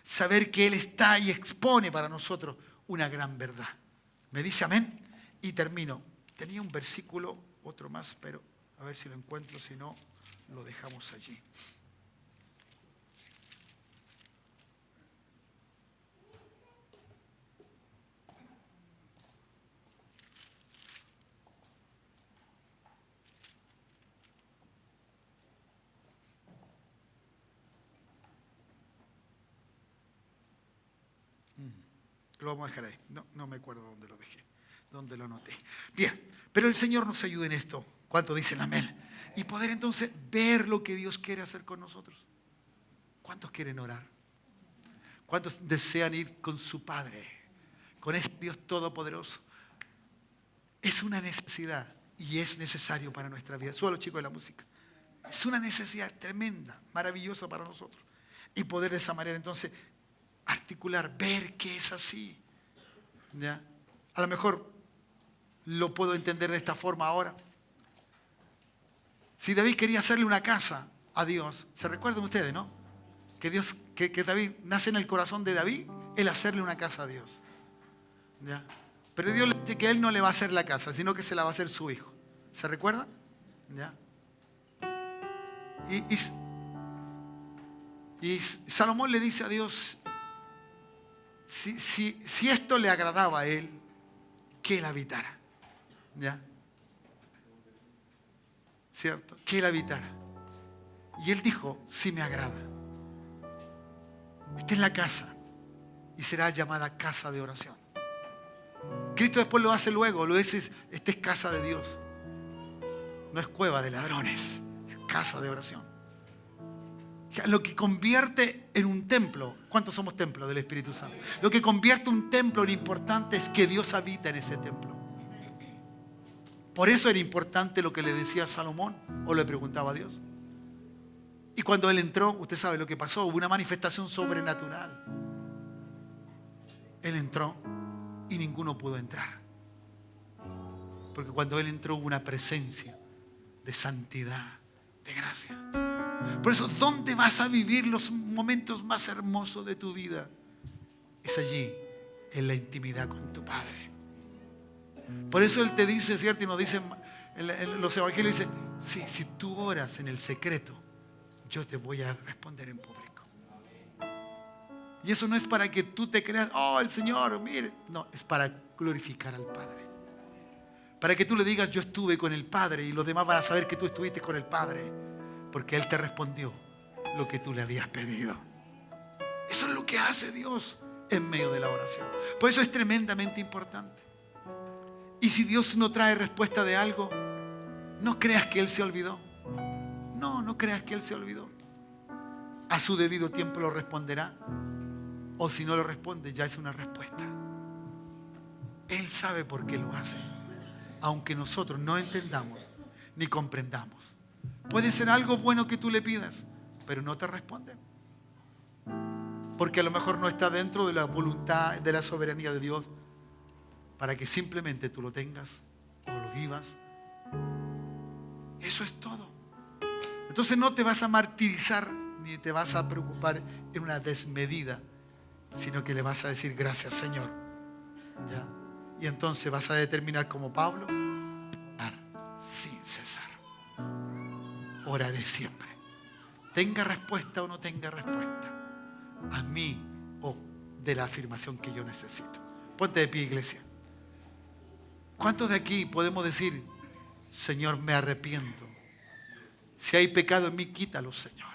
Saber que Él está y expone para nosotros una gran verdad. ¿Me dice amén? Y termino. Tenía un versículo, otro más, pero a ver si lo encuentro, si no, lo dejamos allí. Lo vamos a dejar ahí. No me acuerdo dónde lo dejé, dónde lo anoté. Bien, pero el Señor nos ayude en esto. ¿Cuánto dicen amén? Y poder entonces ver lo que Dios quiere hacer con nosotros. ¿Cuántos quieren orar? ¿Cuántos desean ir con su Padre? Con este Dios todopoderoso. Es una necesidad y es necesario para nuestra vida. Suelo, chicos, de la música. Es una necesidad tremenda, maravillosa para nosotros. Y poder de esa manera entonces articular, ver que es así. ¿Ya? A lo mejor lo puedo entender de esta forma ahora. Si David quería hacerle una casa a Dios, ¿se recuerdan ustedes, no? Que David nace en el corazón de David el hacerle una casa a Dios. ¿Ya? Pero Dios le dice que él no le va a hacer la casa, sino que se la va a hacer su hijo. ¿Se recuerdan? ¿Ya? Y Salomón le dice a Dios, si esto le agradaba a él, que él habitara. ¿Ya? ¿Cierto? Que él habitara. Y él dijo, si me agrada. Esta es la casa y será llamada casa de oración. Cristo después lo hace luego, lo dice, esta es casa de Dios. No es cueva de ladrones, es casa de oración. Lo que convierte en un templo, ¿cuántos somos templos del Espíritu Santo? Lo que convierte un templo en importante es que Dios habita en ese templo. Por eso era importante lo que le decía Salomón o le preguntaba a Dios. Y cuando él entró, usted sabe lo que pasó, hubo una manifestación sobrenatural. Él entró y ninguno pudo entrar. Porque cuando él entró hubo una presencia de santidad, de gracia. Por eso, ¿dónde vas a vivir los momentos más hermosos de tu vida? Es allí, en la intimidad con tu Padre. Por eso Él te dice, ¿cierto? Y nos dicen, en los evangelios dice, sí, si tú oras en el secreto, yo te voy a responder en público. Y eso no es para que tú te creas, oh, el Señor, mire. No, es para glorificar al Padre. Para que tú le digas, yo estuve con el Padre, y los demás van a saber que tú estuviste con el Padre, porque Él te respondió lo que tú le habías pedido. Eso es lo que hace Dios en medio de la oración. Por eso es tremendamente importante. Y si Dios no trae respuesta de algo, no creas que Él se olvidó. No creas que Él se olvidó. A su debido tiempo lo responderá. O si no lo responde, ya es una respuesta. Él sabe por qué lo hace. Aunque nosotros no entendamos ni comprendamos. Puede ser algo bueno que tú le pidas, pero no te responde. Porque a lo mejor no está dentro de la voluntad, de la soberanía de Dios, para que simplemente tú lo tengas o lo vivas. Eso es todo. Entonces no te vas a martirizar ni te vas a preocupar en una desmedida, sino que le vas a decir gracias, Señor. ¿Ya? Y entonces vas a determinar como Pablo, orar sin cesar. Oraré siempre. Tenga respuesta o no tenga respuesta. A mí o de la afirmación que yo necesito. Ponte de pie, iglesia. ¿Cuántos de aquí podemos decir, Señor, me arrepiento? Si hay pecado en mí, quítalo, Señor.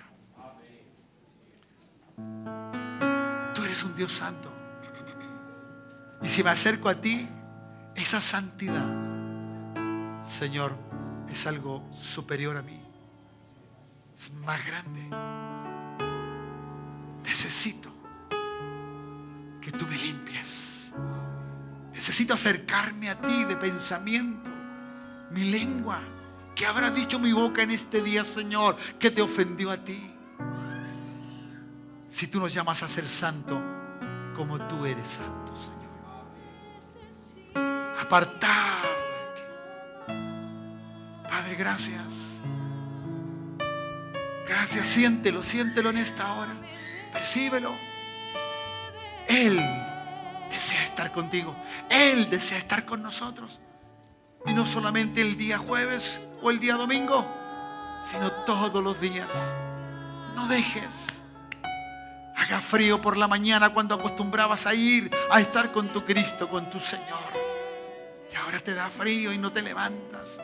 Tú eres un Dios santo. Y si me acerco a ti, esa santidad, Señor, es algo superior a mí. Es más grande. Necesito que tú me limpies. Necesito acercarme a ti de pensamiento. Mi lengua, ¿qué habrá dicho mi boca en este día, Señor, que te ofendió a ti? Si tú nos llamas a ser santo como tú eres santo, Señor. Apartar de ti. Padre, gracias. Gracias, siéntelo en esta hora. Percíbelo. Él desea estar contigo. Él desea estar con nosotros. Y no solamente el día jueves o el día domingo, sino todos los días. No dejes. Haga frío por la mañana cuando acostumbrabas a ir a estar con tu Cristo, con tu Señor. Y ahora te da frío y no te levantas.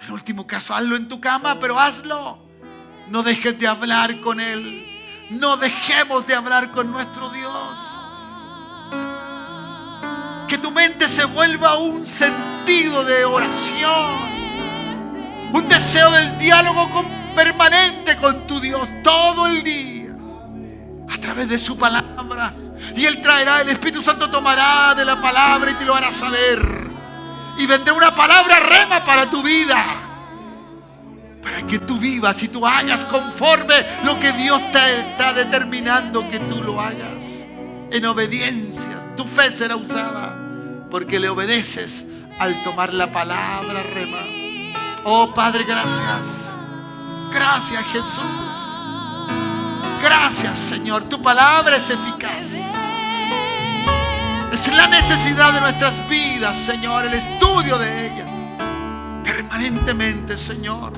En último caso, hazlo en tu cama, pero hazlo. No dejes de hablar con Él. No dejemos de hablar con nuestro Dios. Que tu mente se vuelva un sentido de oración. Un deseo del diálogo permanente con tu Dios todo el día. A través de su palabra. Y Él traerá, el Espíritu Santo tomará de la palabra y te lo hará saber. Y vendrá una palabra rema para tu vida. Para que tú vivas y tú hagas conforme lo que Dios te está determinando que tú lo hagas. En obediencia, tu fe será usada. Porque le obedeces al tomar la palabra rema. Oh Padre, gracias. Gracias, Jesús. Gracias, Señor. Tu palabra es eficaz. Es la necesidad de nuestras vidas, Señor. El estudio de ella. Permanentemente, Señor.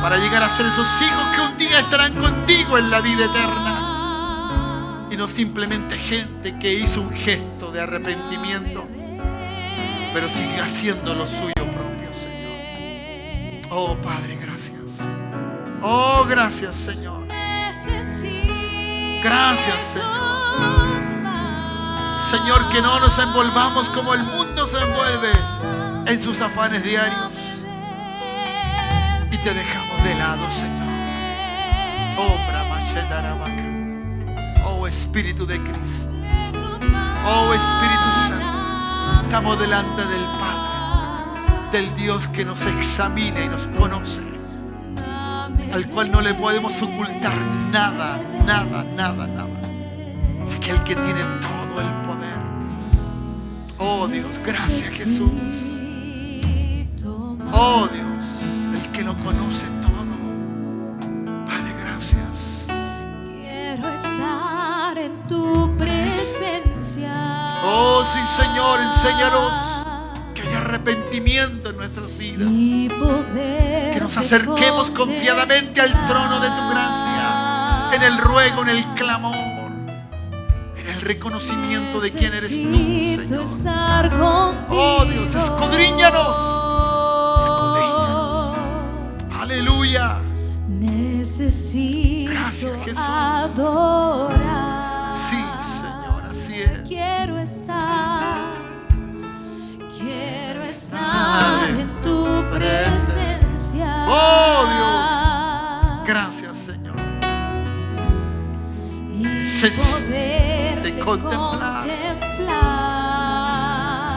Para llegar a ser esos hijos que un día estarán contigo en la vida eterna. Y no simplemente gente que hizo un gesto de arrepentimiento, pero siguió haciendo lo suyo propio, Señor. Oh Padre, gracias. Oh, gracias, Señor. Gracias, Señor. Señor, que no nos envolvamos como el mundo se envuelve en sus afanes diarios. Y te dejamos de lado, Señor. Oh, Brahma, oh Espíritu de Cristo. Oh Espíritu Santo. Estamos delante del Padre, del Dios que nos examina y nos conoce, al cual no le podemos ocultar nada, nada, nada, nada. Aquel que tiene todo el poder. Oh Dios, gracias, Jesús. Oh Dios, el que lo conoce todo. Padre, gracias.
Quiero estar en tu presencia.
Oh sí, Señor, enséñanos que haya arrepentimiento en nuestras vidas. Que nos acerquemos confiadamente al trono de tu gracia, en el ruego, en el clamor, en el reconocimiento de quién eres tú, Señor. Oh Dios, escudriñanos. Aleluya.
Necesito adorar.
Sí, Señor, así es.
Quiero estar en tu presencia.
Oh Dios, gracias, Señor. Necesito contemplar.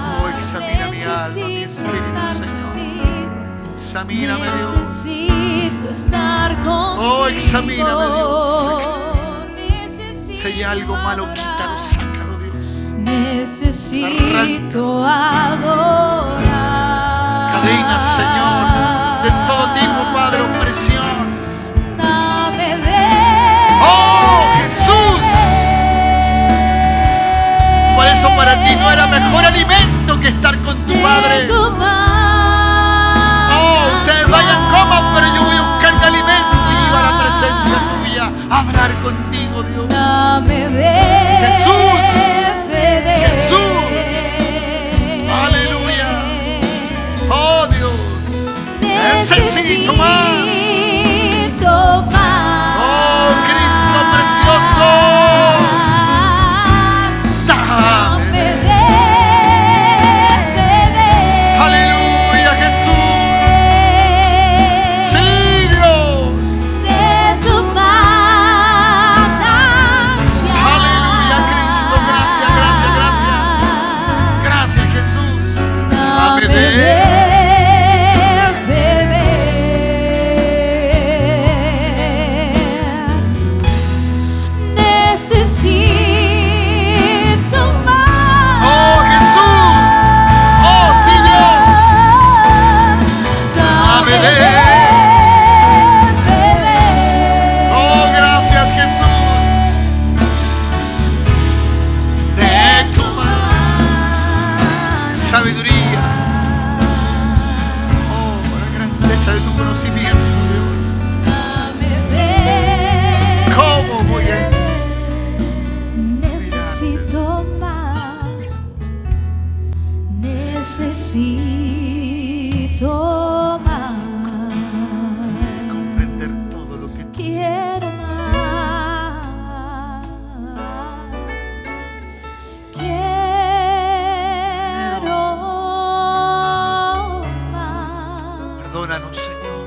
Oh, examina mi alma, mi espíritu, Señor. examíname, Dios.
Necesito estar contigo.
Oh, examíname, Dios.
Necesito
Si hay algo malo, quítalo, sácalo, Dios.
Necesito adorar.
Cadenas, Señor, de todo tipo, Padre, opresión.
Dame de
¡Oh, Jesús! Por eso para ti no era mejor alimento que estar con tu Padre.
tu mano.
Oh, ustedes vayan, coman, pero yo voy a buscar un alimento y iba a la presencia tuya a hablar contigo, Dios.
Dame de
Jesús.
beber.
Jesús. Aleluya. Oh, Dios. Necesito más. Oh, Cristo precioso. Dame. Aleluya, Jesús. Sí, Dios. Aleluya, Cristo. Gracias, gracias, gracias. Gracias, Jesús. Dame de
Necesito más.
Oh, Jesús. Oh, sí, Dios.
Dame de beber.
Oh, gracias, Jesús. De tu mano. Sabiduría. Oh, la grandeza de tu conocimiento, Dios.
Dame de
¿Cómo voy a
Necesito más. Necesito más.
comprender todo lo que tú
Quiero más. Quiero más.
Perdónanos, Señor,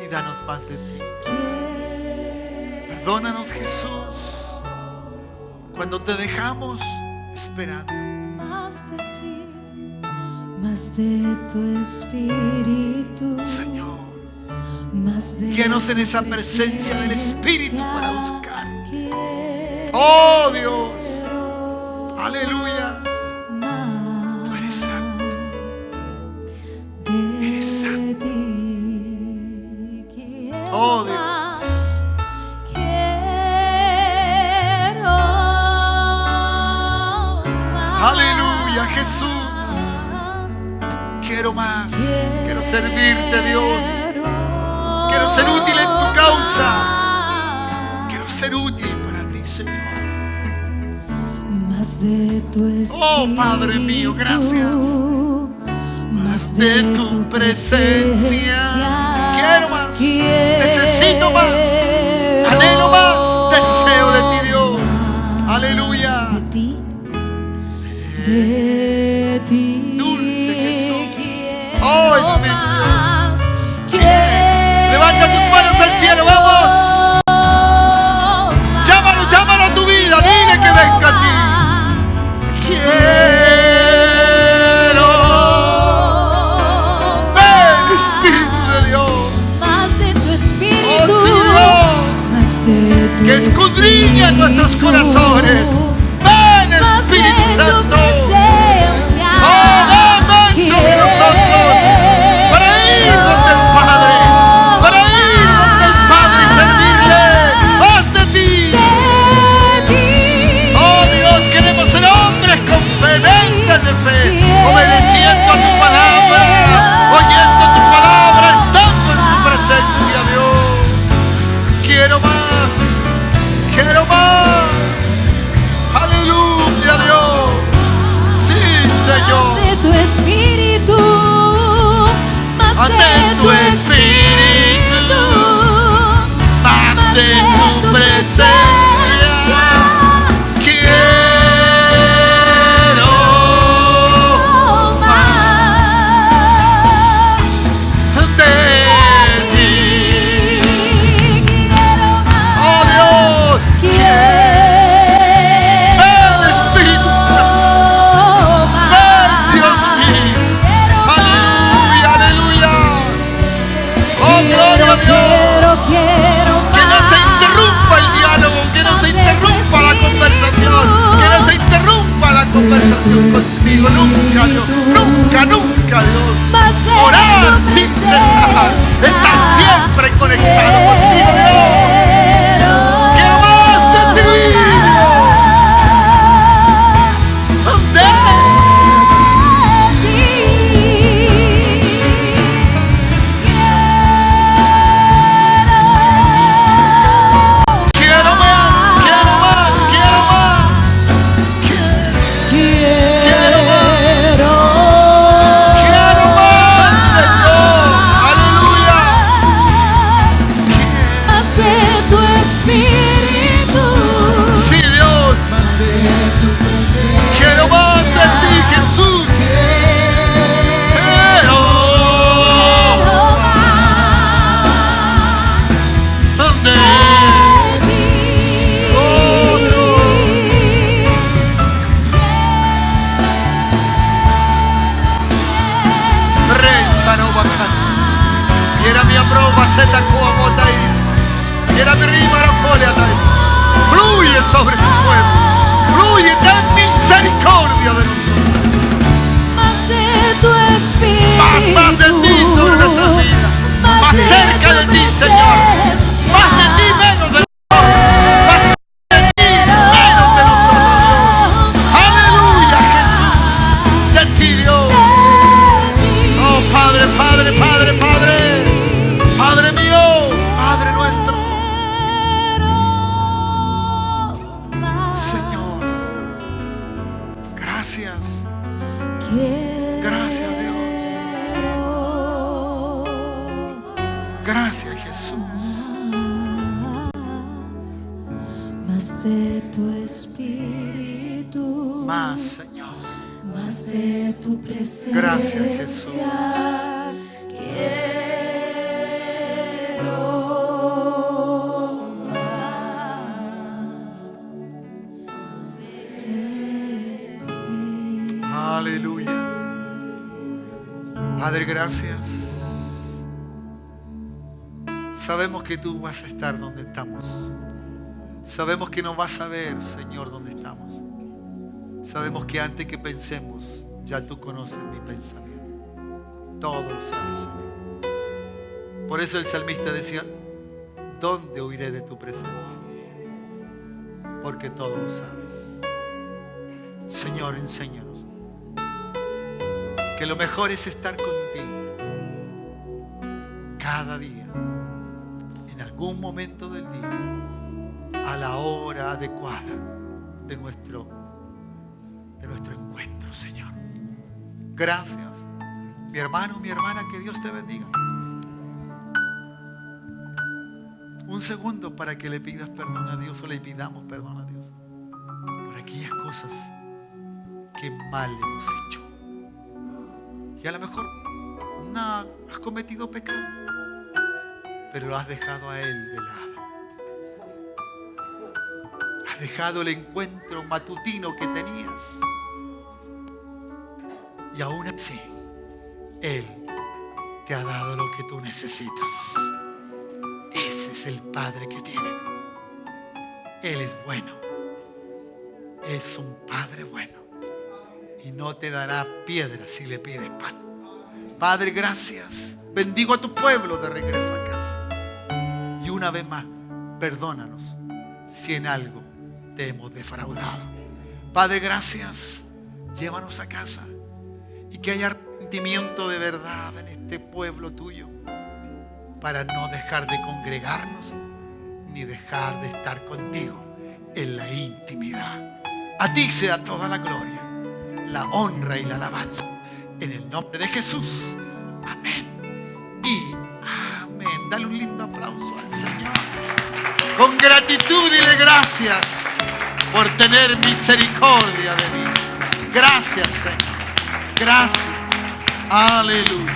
y danos más de ti.
Quiero
Perdónanos, Jesús, cuando te dejamos esperando.
más de ti, más de tu espíritu,
Señor,
más de
guíanos en
tu
esa presencia del Espíritu para buscar.
Quiero
Oh, Dios. Aleluya.
más
Tú eres santo.
de
Eres santo.
ti. Quiero
Oh, Dios.
más. Quiero más.
Aleluya, Jesús. Quiero más. Quiero servirte, Dios. Quiero ser útil en tu causa. Quiero ser útil para ti, Señor.
Más de tu espíritu.
Oh, Padre mío, gracias. Más de tu presencia. Quiero más. Necesito más. Anhelo más. Deseo de ti, Dios. Aleluya.
De ti. De ti.
Dulce Jesús.
Quiero
Oh, Espíritu de Dios.
más.
Levanta tus manos al cielo, vamos. Llámalo, llámalo a tu vida. Dile que venga a ti. Quiero. Ven, Espíritu de Dios.
Más de tu espíritu.
Oh, sí, Dios.
Más de tu
Que escudriña
espíritu.
nuestros corazones. Ven,
Más de
Espíritu
tu
Santo.
presencia.
Oh, ven sobre nosotros. Para irnos del Padre. Para irnos del Padre y servirle. Haz de ti. Oh, Dios, queremos ser hombres con fe, mentes de fe, obedeciendo a tu palabra, oyendo tu palabra, estando en tu presencia, Dios. Quiero más, quiero más. Aleluya, Dios. Sí, Señor.
Más de tu espíritu. Más
Más
de
de tu espíritu. Más de tu presencia. Quiero
más
de ti.
quiero más.
Oh, Dios.
Quiero
Ven, Espíritu Santo.
más.
Ven, Dios mío.
Quiero
Aleluya, aleluya. conversación contigo. Nunca, Dios. Nunca, nunca, Dios.
más de
Orar
tu
sin cesar.
presencia.
Estar siempre conectado contigo, Dios. Quiero más de ti, fluye sobre tu pueblo, fluye, ten misericordia de nosotros.
Más de tu espíritu,
Más de ti sobre nuestras vidas, más cerca de ti, Señor, más de ti, menos de nosotros, más de ti, menos de nosotros, Dios. Aleluya, Jesús, de ti, Dios. Oh, Padre, Padre, Padre, Padre, Padre mío, Padre nuestro. Señor, gracias. Gracias, Dios. Gracias, Jesús.
Más de tu espíritu,
Más, Señor.
más de tu presencia.
Gracias, Jesús. Aleluya. Padre, gracias. Sabemos que tú vas a estar donde estamos. Sabemos que nos vas a ver, Señor, donde estamos. Sabemos que antes que pensemos, ya tú conoces mi pensamiento. Todo lo sabes, Señor. Por eso el salmista decía, ¿dónde huiré de tu presencia? Porque todo lo sabes. Señor, enséñanos que lo mejor es estar contigo cada día, en algún momento del día, a la hora adecuada de nuestro encuentro, Señor. Gracias. Mi hermano, mi hermana, que Dios te bendiga. Un segundo para que le pidas perdón a Dios o le pidamos perdón a Dios por aquellas cosas que mal hemos hecho. Y a lo mejor no has cometido pecado, pero lo has dejado a Él de lado. Has dejado el encuentro matutino que tenías. Y aún así, Él te ha dado lo que tú necesitas. Ese es el Padre que tienes. Él es bueno. Es un Padre bueno. Y no te dará piedra si le pides pan. Padre, gracias. Bendigo a tu pueblo de regreso a casa. Y una vez más, perdónanos si en algo te hemos defraudado. Padre, gracias. Llévanos a casa. Y que haya arrepentimiento de verdad en este pueblo tuyo. Para no dejar de congregarnos, ni dejar de estar contigo en la intimidad. A ti sea toda la gloria, la honra y la alabanza. En el nombre de Jesús. Amén. Y amén. Dale un lindo aplauso al Señor. Con gratitud dile gracias por tener misericordia de mí. Gracias, Señor. Gracias. Aleluya.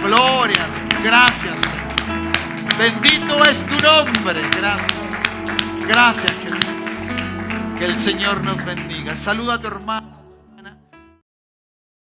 Gloria. Gracias, Señor. Bendito es tu nombre. Gracias. Gracias, Jesús. Que el Señor nos bendiga. Saluda a tu hermano.